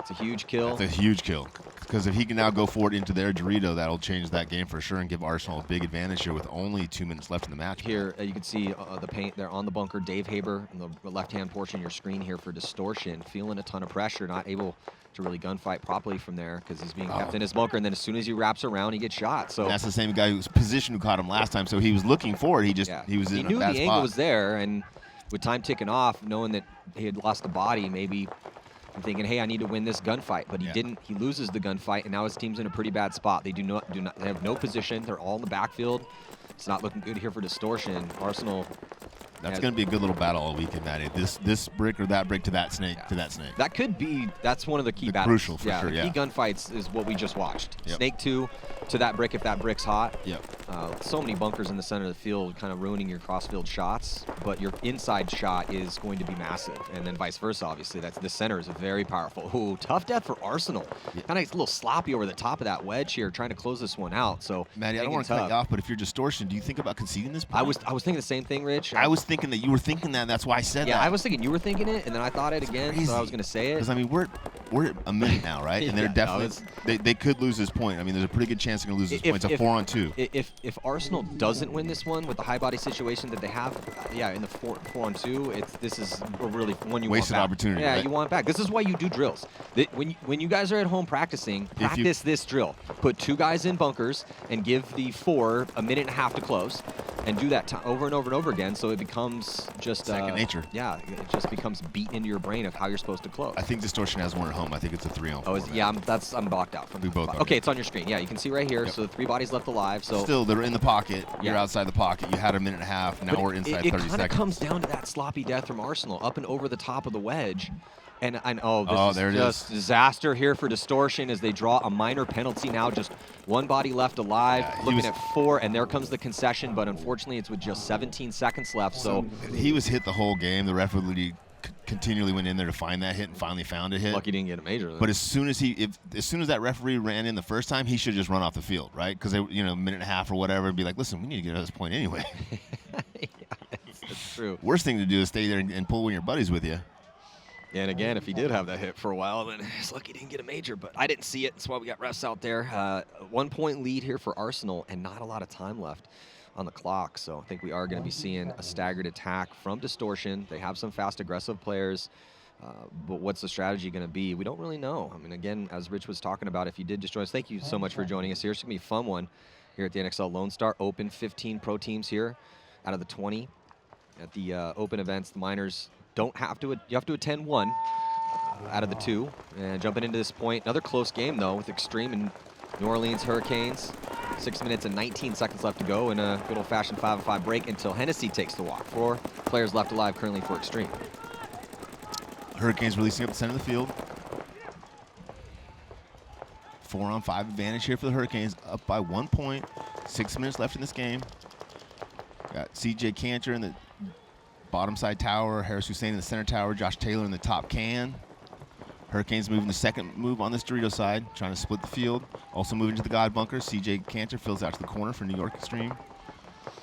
It's a huge kill. It's a huge kill. Because if he can now go forward into their Dorito, that'll change that game for sure and give Arsenal a big advantage here with only 2 minutes left in the match. Here, you can see the paint there on the bunker. Dave Haber in the left-hand portion of your screen here for Distortion, feeling a ton of pressure, not able to really gunfight properly from there because he's being kept in his bunker, and then as soon as he wraps around, he gets shot. So and that's the same guy who's positioned who caught him last time. So he was looking forward. He was in a bad spot. He knew the angle was there, and with time ticking off, knowing that he had lost the body, maybe thinking, hey, I need to win this gunfight, but he didn't. He loses the gunfight, and now his team's in a pretty bad spot. They they have no position. They're all in the backfield. It's not looking good here for Distortion. Arsenal. That's going to be a good little battle all weekend, Matty. This brick or that brick to that snake to that snake. That could be. That's one of the key battles. Crucial for sure. The key gunfights is what we just watched. Snake 2 to that brick if that brick's hot. So many bunkers in the center of the field, kind of ruining your cross-field shots. But your inside shot is going to be massive, and then vice versa. Obviously, the center is very powerful. Ooh, tough death for Arsenal. Kind of a little sloppy over the top of that wedge here, trying to close this one out. So Matty, I don't want to cut you off, but if you're Distortion, do you think about conceding this point? I was thinking the same thing, Rich. I was thinking that you were thinking that. That's why I said that. Yeah, I was thinking you were thinking it, and then I thought it again, so I was going to say it. Because I mean, we're at a minute now, right? And they're definitely they could lose this point. I mean, there's a pretty good chance they're going to lose this point. It's a 4-on-2. If Arsenal doesn't win this one with the high body situation that they have, in the 4-on-2, this is a really one you wasted want back. opportunity. Yeah, right? you want back. This is why you do drills. When you guys are at home practice this drill. Put 2 guys in bunkers and give the 4 a minute and a half to close, and do that over and over and over again, so it becomes just second nature. Yeah, it just becomes beat into your brain of how you're supposed to close. I think Distortion has one at home. I think it's a 3-on-4. I'm blocked out from we both. Okay, it's on your screen. Yeah, you can see right here. Yep. So 3 bodies left alive. So still, they're in the pocket. You're outside the pocket. You had a minute and a half. Now we're inside 30 seconds. It kind of comes down to that sloppy death from Arsenal, up and over the top of the wedge. And this is just disaster here for Distortion as they draw a minor penalty now. Just 1 body left alive, looking at 4, and there comes the concession. But unfortunately, it's with just 17 seconds left. So he was hit the whole game. The referee continually went in there to find that hit and finally found a hit. Lucky he didn't get a major. Then. But as soon as that referee ran in the first time, he should just run off the field, right? Because a minute and a half or whatever, and be like, listen, we need to get out of this point anyway. That's true. Worst thing to do is stay there and pull one of your buddies with you. And again, if he did have that hit for a while, then it's lucky he didn't get a major. But I didn't see it. That's why we got refs out there. 1-point lead here for Arsenal, and not a lot of time left on the clock. So I think we are going to be seeing a staggered attack from Distortion. They have some fast, aggressive players. But what's the strategy going to be? We don't really know. I mean, again, as Rich was talking about, if you did destroy us, thank you so much for joining us here. It's going to be a fun one here at the NXL Lone Star Open. 15 pro teams here out of the 20 at the Open events. The minors don't have to. You have to attend 1 out of the 2. And jumping into this point, another close game though with Xtreme and New Orleans Hurricanes. 6 minutes and 19 seconds left to go in a good old-fashioned 5-on-5 break until Hennessy takes the walk. 4 players left alive currently for Xtreme. Hurricanes releasing up the center of the field. 4-on-5 advantage here for the Hurricanes, up by 1 point. 6 minutes left in this game. Got CJ Cantor in the bottom side tower, Harris Hussein in the center tower, Josh Taylor in the top can. Hurricanes moving the second move on this Dorito side, trying to split the field. Also moving to the God bunker. CJ Cantor fills out to the corner for New York Xtreme.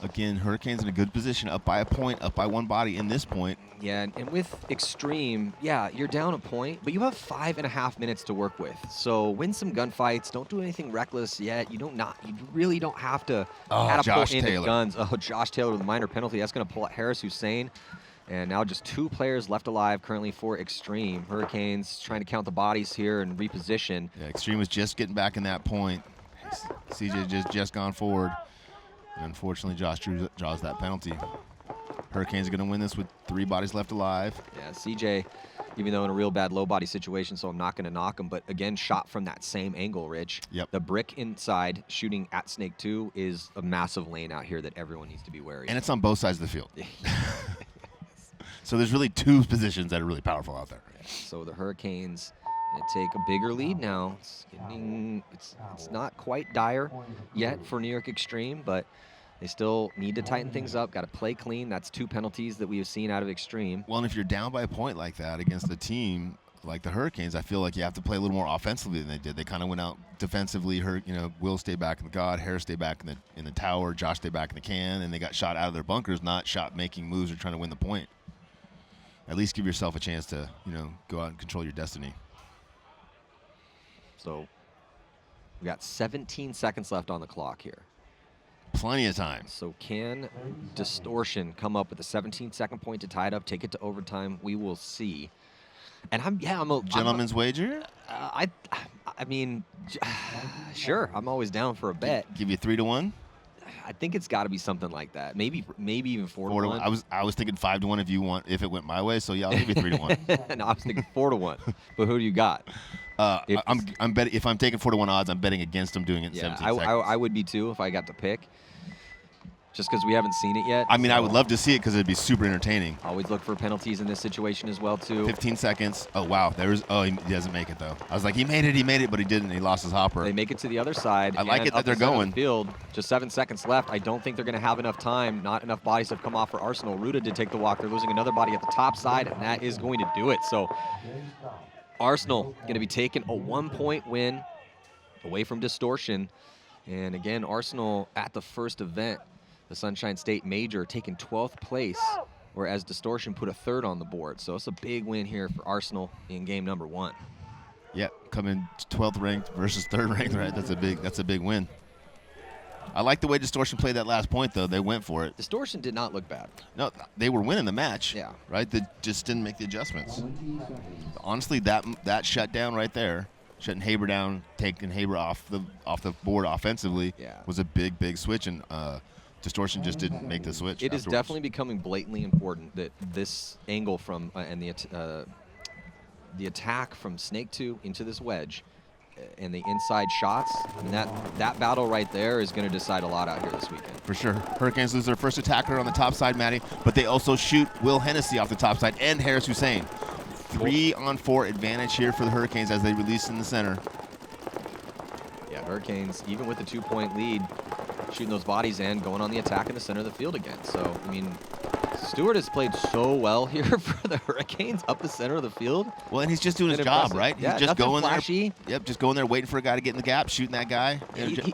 Again, Hurricanes in a good position, up by a point, up by 1 body in this point. Yeah, and with Xtreme, yeah, you're down a point, but you have 5.5 minutes to work with. So win some gunfights. Don't do anything reckless yet. You really don't have to catapult into guns. Oh, Josh Taylor with a minor penalty. That's going to pull out Harris Hussein. And now just 2 players left alive currently for Xtreme. Hurricanes trying to count the bodies here and reposition. Yeah, Xtreme was just getting back in that point. CJ just gone forward. And unfortunately, Josh draws that penalty. Hurricanes are going to win this with 3 bodies left alive. Yeah, CJ, even though in a real bad low body situation, so I'm not going to knock him, but again, shot from that same angle, Rich. Yep. The brick inside shooting at Snake 2 is a massive lane out here that everyone needs to be wary of. And it's on both sides of the field. So there's really 2 positions that are really powerful out there. Yeah, so the Hurricanes take a bigger lead now. It's not quite dire yet for New York Xtreme, but they still need to tighten things up. Got to play clean. That's 2 penalties that we have seen out of Xtreme. Well, and if you're down by a point like that against a team like the Hurricanes, I feel like you have to play a little more offensively than they did. They kind of went out defensively. Will stayed back in the God, Harris stayed back in the tower, Josh stayed back in the can, and they got shot out of their bunkers, not shot making moves or trying to win the point. At least give yourself a chance to, go out and control your destiny. So we got 17 seconds left on the clock here. Plenty of time. So can Distortion come up with a 17-second point to tie it up, take it to overtime? We will see. And I'm a gentleman's wager. I mean, sure. I'm always down for a bet. Give you 3-1. I think it's got to be something like that. Maybe even 4-1. I was thinking 5-1 if it went my way. So yeah, I'll give you 3-1. No, I was thinking 4-1. But who do you got? I'm betting if I'm taking 4-1 odds, I'm betting against them doing it in 17 seconds. I would be too if I got to pick. Just because we haven't seen it yet. I mean, I would love to see it because it'd be super entertaining. Always look for penalties in this situation as well, too. 15 seconds. Oh, wow. He doesn't make it, though. I was like, he made it, but he didn't. He lost his hopper. They make it to the other side. I like it that they're going. Field. Just 7 seconds left. I don't think they're going to have enough time. Not enough bodies have come off for Arsenal. Ruda did take the walk. They're losing another body at the top side, and that is going to do it. So Arsenal going to be taking a 1-point win away from Distortion. And again, Arsenal at the first event, the Sunshine State Major, taking 12th place, whereas Distortion put a 3rd on the board. So it's a big win here for Arsenal in game number 1. Yeah, coming 12th ranked versus 3rd ranked, right? That's a big win. I like the way Distortion played that last point, though. They went for it. Distortion did not look bad. No, they were winning the match. Yeah. Right? They just didn't make the adjustments. Honestly, that shutdown right there, shutting Haber down, taking Haber off the board offensively, was a big switch, and Distortion just didn't make the switch. It is definitely becoming blatantly important that this angle from and the attack from Snake 2 into this wedge and the inside shots, and that battle right there is going to decide a lot out here this weekend. For sure. Hurricanes lose their first attacker on the top side, Maddie, but they also shoot Will Hennessy off the top side and Harris Hussein. 3-on-4 advantage here for the Hurricanes as they release in the center. Yeah, Hurricanes, even with the 2-point lead, shooting those bodies and going on the attack in the center of the field again. So, I mean, Stewart has played so well here for the Hurricanes up the center of the field. Well, and he's just doing his job, right? Yeah, he's just going flashy. there. Yep, just going there, waiting for a guy to get in the gap, shooting that guy.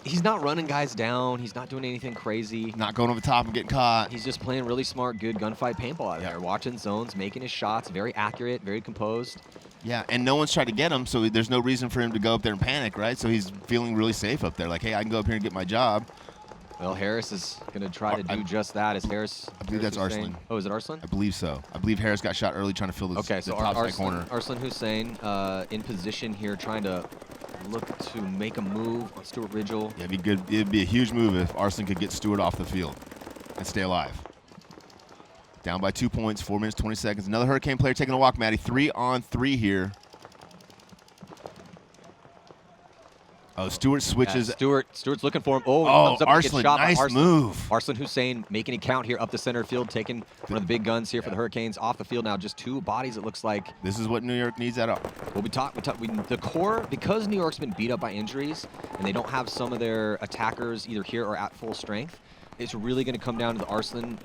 He's not running guys down. He's not doing anything crazy. Not going over the top and getting caught. He's just playing really smart, good gunfight paintball out there, watching zones, making his shots, very accurate, very composed. Yeah, and no one's tried to get him, so there's no reason for him to go up there and panic, right? So he's feeling really safe up there. Like, hey, I can go up here and get my job. Well, Harris is going to try to do just that. Is Harris? I believe that's Arslan. Oh, is it Arslan? I believe so. I believe Harris got shot early trying to fill the top side corner. Arslan Hussein in position here, trying to look to make a move on Stuart Ridgel. Yeah, it'd be good. It'd be a huge move if Arslan could get Stuart off the field and stay alive. Down by 2 points, 4 minutes, 20 seconds. Another Hurricane player taking a walk, Maddie. 3-on-3 here. Oh, Stewart switches. Stewart's looking for him. Oh, Oh, comes up and gets Arslan, shot by nice Arslan. move. Arslan Hussein making it count here up the center field, taking one of the big guns here for the Hurricanes off the field now. Just 2 bodies, it looks like. This is what New York needs at all. Well, the core, because New York's been beat up by injuries and they don't have some of their attackers either here or at full strength, it's really going to come down to the Arslan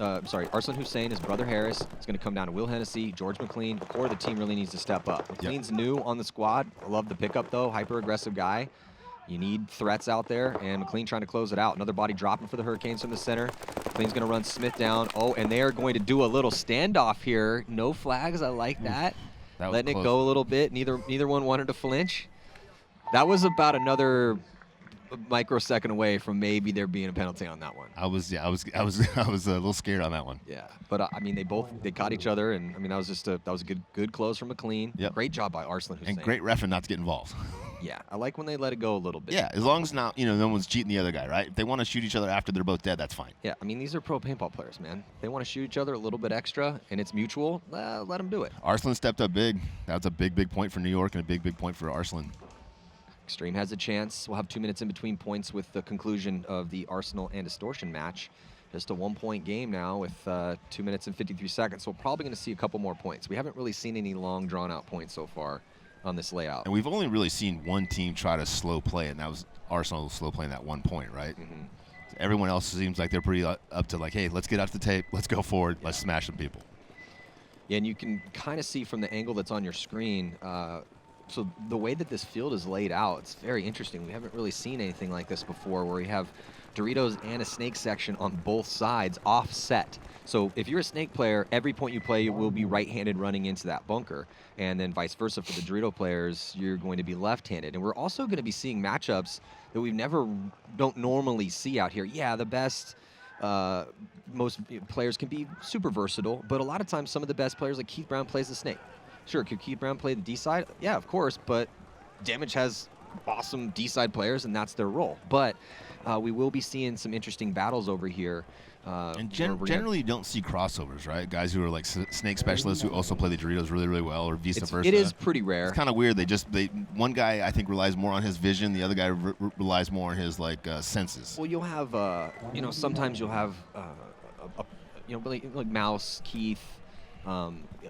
Hussein, his brother Harris. It's going to come down to Will Hennessy, George McLean. The core of the team really needs to step up. McLean's new on the squad. I love the pickup, though. Hyper-aggressive guy. You need threats out there, and McLean trying to close it out. Another body dropping for the Hurricanes from the center. McLean's going to run Smith down. Oh, and they are going to do a little standoff here. No flags. I like that. Letting it go a little bit. Neither one wanted to flinch. That was about another microsecond away from maybe there being a penalty on that one. I was a little scared on that one. Yeah, but I mean they caught each other, and I mean that was a good close from McLean. Yep. Great job by Arslan Hussein. And great reffing not to get involved. Yeah, I like when they let it go a little bit. Yeah, as long as not no one's cheating the other guy, right? If they want to shoot each other after they're both dead, that's fine. Yeah, I mean these are pro paintball players, man. They want to shoot each other a little bit extra, and it's mutual. Let them do it. Arslan stepped up big. That's a big point for New York and a big point for Arslan. Xtreme has a chance. We'll have 2 minutes in between points with the conclusion of the Arsenal and Distortion match. Just a 1-point game now with 2 minutes and 53 seconds. So we're probably going to see a couple more points. We haven't really seen any long, drawn-out points so far on this layout. And we've only really seen one team try to slow play, and that was Arsenal slow playing that 1 point, right? Mm-hmm. So everyone else seems like they're pretty up to like, hey, let's get out the tape, let's go forward, let's smash some people. Yeah, and you can kind of see from the angle that's on your screen, so the way that this field is laid out, it's very interesting. We haven't really seen anything like this before, where we have Doritos and a snake section on both sides offset. So if you're a snake player, every point you play will be right-handed running into that bunker. And then vice versa for the Dorito players, you're going to be left-handed. And we're also going to be seeing matchups that we don't normally see out here. Yeah, the best, most players can be super versatile, but a lot of times some of the best players, like Keith Brown, plays the snake. Sure, could Keith Brown play the D-side? Yeah, of course, but Damage has awesome D-side players, and that's their role. But we will be seeing some interesting battles over here. And generally you don't see crossovers, right? Guys who are like snake specialists who also play the Doritos really well, or vice versa. It is pretty rare. It's kind of weird. One guy I think relies more on his vision, the other guy relies more on his senses. Well, you'll have sometimes you'll have like Mouse, Keith,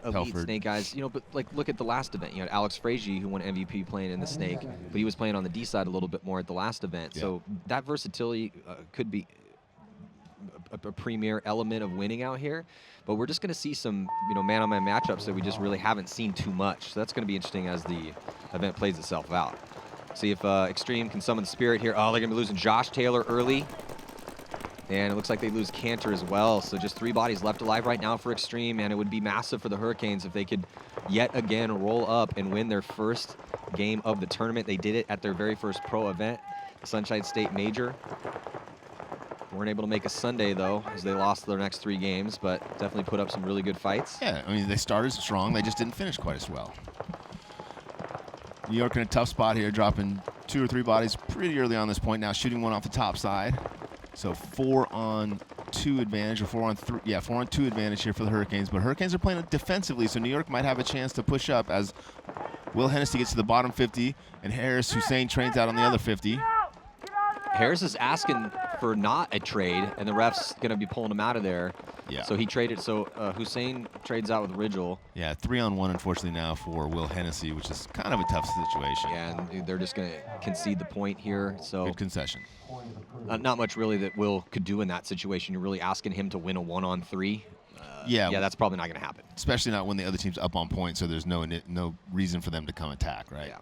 elite snake guys, but like look at the last event. You had Alex Frazier, who won MVP playing in the snake, but he was playing on the D side a little bit more at the last event. Yeah. So that versatility could be a premier element of winning out here. But we're just going to see some man-on-man matchups that we just really haven't seen too much. So that's going to be interesting as the event plays itself out. See if Xtreme can summon the spirit here. Oh, they're going to be losing Josh Taylor early. And it looks like they lose Cantor as well. So just 3 bodies left alive right now for Xtreme, and it would be massive for the Hurricanes if they could yet again roll up and win their first game of the tournament. They did it at their very first pro event, the Sunshine State Major. Weren't able to make a Sunday, though, as they lost their next 3 games, but definitely put up some really good fights. Yeah, I mean, they started strong. They just didn't finish quite as well. New York in a tough spot here, dropping 2 or 3 bodies pretty early on this point. Now shooting one off the top side. So 4-on-2 advantage, or 4-on-3. Yeah, 4-on-2 advantage here for the Hurricanes. But Hurricanes are playing defensively, so New York might have a chance to push up as Will Hennessy gets to the bottom 50, and Harris Hussein trains out on the other 50. Harris is asking for not a trade, and the ref's going to be pulling him out of there. Yeah. So he traded. So Hussein trades out with Rigel. Yeah, 3-on-1, unfortunately, now for Will Hennessy, which is kind of a tough situation. Yeah, and they're just going to concede the point here. So good concession. Not much really that Will could do in that situation. You're really asking him to win a 1-on-3. Yeah, that's probably not going to happen. Especially not when the other team's up on point, so there's no reason for them to come attack, right? Yeah.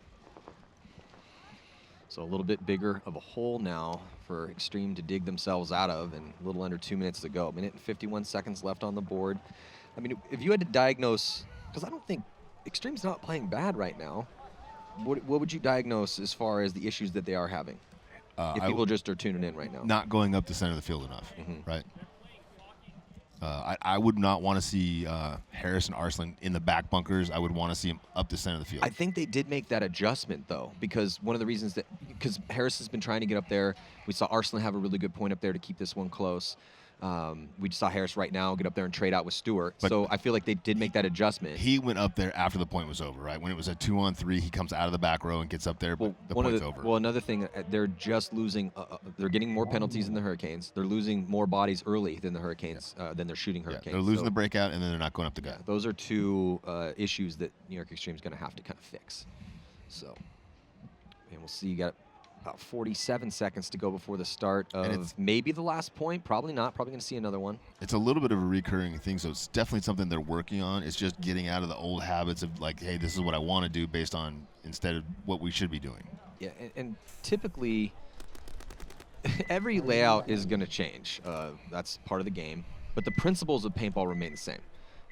So a little bit bigger of a hole now for Xtreme to dig themselves out of, and a little under 2 minutes to go. 1 minute and 51 seconds left on the board. I mean, if you had to diagnose, because I don't think Xtreme's not playing bad right now, what would you diagnose as far as the issues that they are having? If people just are tuning in right now. Not going up the center of the field enough, right? I would not want to see Harris and Arslan in the back bunkers. I would want to see him up the center of the field. I think they did make that adjustment, though, because one of the reasons because Harris has been trying to get up there. We saw Arslan have a really good point up there to keep this one close. We just saw Harris right now get up there and trade out with Stewart. But so I feel like they did make that adjustment. He went up there after the point was over, right? When it was a 2-on-3, he comes out of the back row and gets up there, but the point's over. Well, another thing, they're just losing. They're getting more penalties than the Hurricanes. They're losing more bodies early than the Hurricanes, than they're shooting Hurricanes. Yeah, they're losing the breakout, and then they're not going up the gut. Those are two issues that New York Xtreme is going to have to kind of fix. So, and we'll see. You got about 47 seconds to go before the start of maybe the last point. Probably not. Probably going to see another one. It's a little bit of a recurring thing, so it's definitely something they're working on. It's just getting out of the old habits of like, hey, this is what I want to do based on instead of what we should be doing. Yeah, and typically every layout is going to change. That's part of the game. But the principles of paintball remain the same.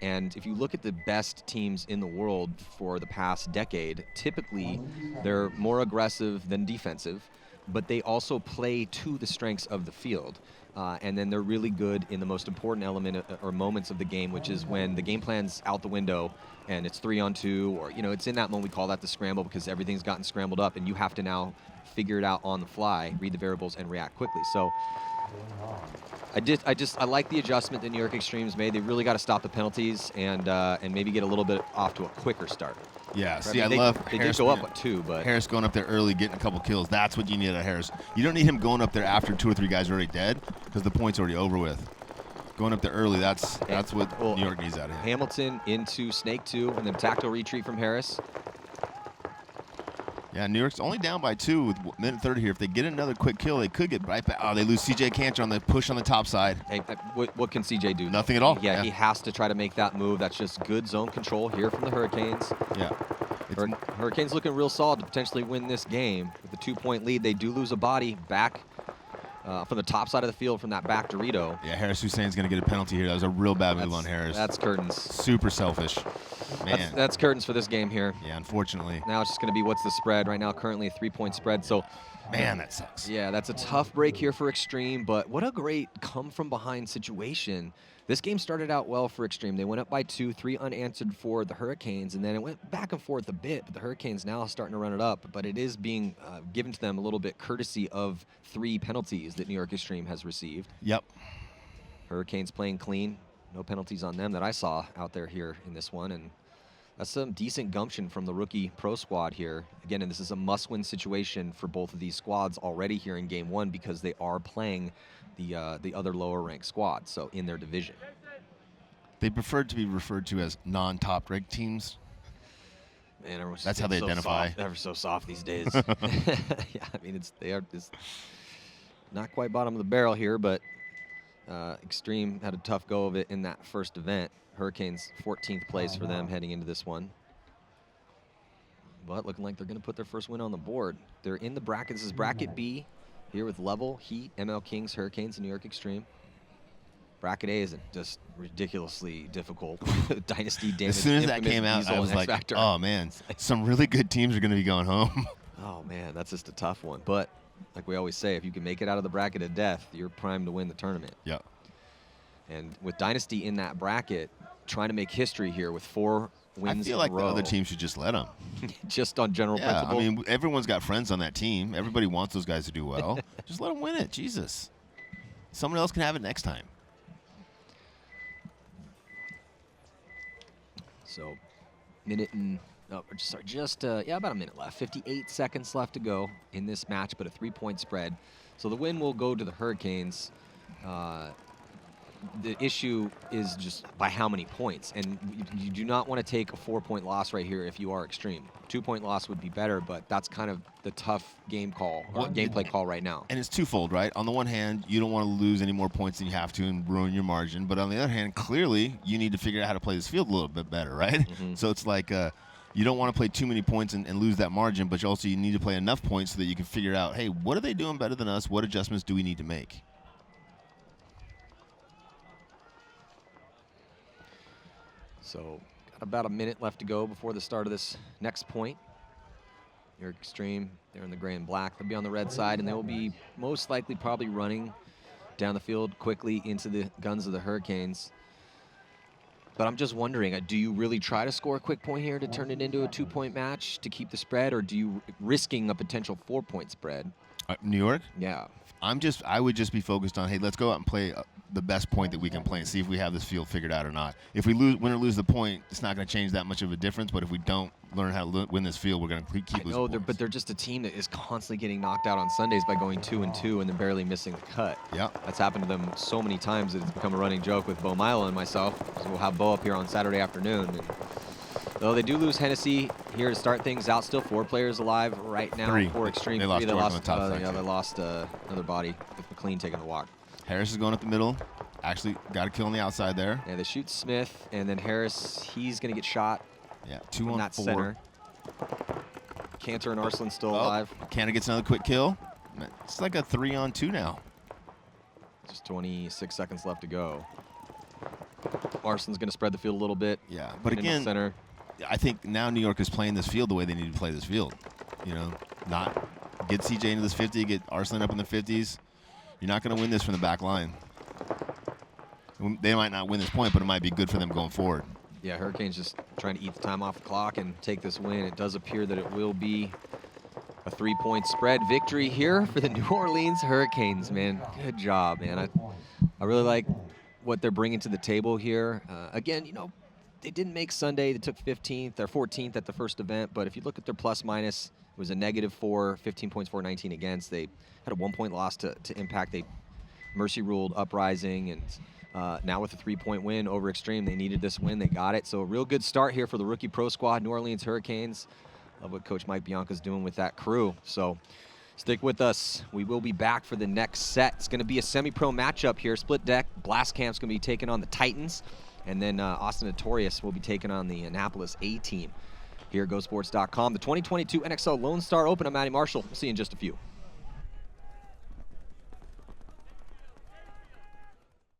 And if you look at the best teams in the world for the past decade, typically they're more aggressive than defensive, but they also play to the strengths of the field. And then they're really good in the most important element or moments of the game, which is when the game plan's out the window and it's 3-on-2, or it's in that moment we call that the scramble because everything's gotten scrambled up and you have to now figure it out on the fly, read the variables, and react quickly. So I like the adjustment that New York Xtreme's made. They really got to stop the penalties and maybe get a little bit off to a quicker start. Yeah, see, I love Harris. They did go up at 2, but Harris going up there early, getting a couple kills. That's what you need out of Harris. You don't need him going up there after 2 or 3 guys are already dead because the point's already over with. Going up there early, that's what New York needs out of him. Hamilton into Snake 2, and then tactical retreat from Harris. Yeah, New York's only down by 2 with a minute 30 here. If they get another quick kill, they could get right back. Oh, they lose C.J. Cantor on the push on the top side. Hey, what can C.J. do? Nothing at all. Yeah, he has to try to make that move. That's just good zone control here from the Hurricanes. Yeah. Hurricanes looking real solid to potentially win this game. With a 2-point lead, they do lose a body back from the top side of the field from that back Dorito. Yeah, Harris Hussein's going to get a penalty here. That was a real bad move on Harris. That's curtains. Super selfish. Man. That's curtains for this game here. Yeah, unfortunately. Now it's just going to be what's the spread. Right now, currently a 3-point spread. So, man, that sucks. Yeah, that's a tough break here for Xtreme, but what a great come-from-behind situation. This game started out well for Xtreme. They went up by 2, 3 unanswered for the Hurricanes, and then it went back and forth a bit, but the Hurricanes now starting to run it up, but it is being given to them a little bit courtesy of 3 penalties that New York Xtreme has received. Yep. Hurricanes playing clean. No penalties on them that I saw out there here in this one, and that's some decent gumption from the rookie pro squad here. Again, and this is a must-win situation for both of these squads already here in Game 1 because they are playing the other lower-ranked squads, so in their division. They prefer to be referred to as non-top-ranked teams. Man, everyone's that's how they identify. They're so soft these days. Yeah, I mean, they are just not quite bottom of the barrel here, but Xtreme had a tough go of it in that first event. Hurricanes 14th place for them heading into this one. But looking like they're going to put their first win on the board. They're in the bracket. This is bracket B here with Level, Heat, ML Kings, Hurricanes, and New York Xtreme. Bracket A isn't just ridiculously difficult. Dynasty, Damage, as soon as that came out, I was like, oh, man, some really good teams are going to be going home. Oh, man, that's just a tough one. But like we always say, if you can make it out of the bracket of death, you're primed to win the tournament. Yep. And with Dynasty in that bracket, trying to make history here with 4 wins I feel like in a row. The other teams should just let them. Just on general principle? I mean, everyone's got friends on that team. Everybody wants those guys to do well. Just let them win it. Jesus. Someone else can have it next time. So, about a minute left. 58 seconds left to go in this match, but a 3-point spread. So the win will go to the Hurricanes. The issue is just by how many points, and you do not want to take a 4-point loss right here if you are Xtreme. 2-point loss would be better, but that's kind of the tough game call, or gameplay call right now. And it's twofold, right? On the one hand, you don't want to lose any more points than you have to and ruin your margin, but on the other hand, clearly you need to figure out how to play this field a little bit better, right? Mm-hmm. So it's like you don't want to play too many points and lose that margin, but you need to play enough points so that you can figure out, hey, what are they doing better than us? What adjustments do we need to make? So, got about a minute left to go before the start of this next point. New York Xtreme, they're in the gray and black. They'll be on the red side, and they will be most likely probably running down the field quickly into the guns of the Hurricanes. But I'm just wondering, do you really try to score a quick point here to turn it into a 2-point match to keep the spread, or do you risking a potential 4-point spread? New York? Yeah. I would just be focused on, hey, let's go out and play the best point that we can play and see if we have this field figured out or not. If we win or lose the point, it's not going to change that much of a difference. But if we don't learn how to win this field, we're going to keep losing points. But they're just a team that is constantly getting knocked out on Sundays by going 2-2 and then barely missing the cut. Yeah. That's happened to them so many times that it's become a running joke with Bo Milo and myself. So we'll have Bo up here on Saturday afternoon. And though they do lose Hennessy here to start things out, still 4 players alive right now for Xtreme. They lost Three, George on the top they lost another body with McLean taking a walk. Harris is going up the middle. Actually got a kill on the outside there. Yeah, they shoot Smith, and then Harris, he's going to get shot. Yeah, 2 on 4. Center. Cantor and Arslan still alive. Cantor gets another quick kill. It's like a 3-on-2 now. Just 26 seconds left to go. Arslan's going to spread the field a little bit. Yeah, but again, center. I think now New York is playing this field the way they need to play this field. You know, not get CJ into this 50, get Arslan up in the 50s. You're not going to win this from the back line. They might not win this point, but it might be good for them going forward. Yeah, Hurricanes just trying to eat the time off the clock and take this win. It does appear that it will be a 3-point spread victory here for the New Orleans Hurricanes, man. Good job, man. I really like what they're bringing to the table here. Again, you know, they didn't make Sunday. They took 15th or 14th at the first event, but if you look at their plus-minus, it was a -4, 15 points for, 19 against. They had a 1-point loss to Impact. They mercy ruled Uprising, and now with a 3-point win over Xtreme, they needed this win. They got it. So a real good start here for the rookie pro squad, New Orleans Hurricanes. Love what Coach Mike Bianca's doing with that crew. So stick with us. We will be back for the next set. It's going to be a semi-pro matchup here. Split deck. Blast Camp's going to be taking on the Titans. And then Austin Notorious will be taking on the Annapolis A-team here at GoSports.com. The 2022 NXL Lone Star Open. I'm Matty Marshall. We'll see you in just a few.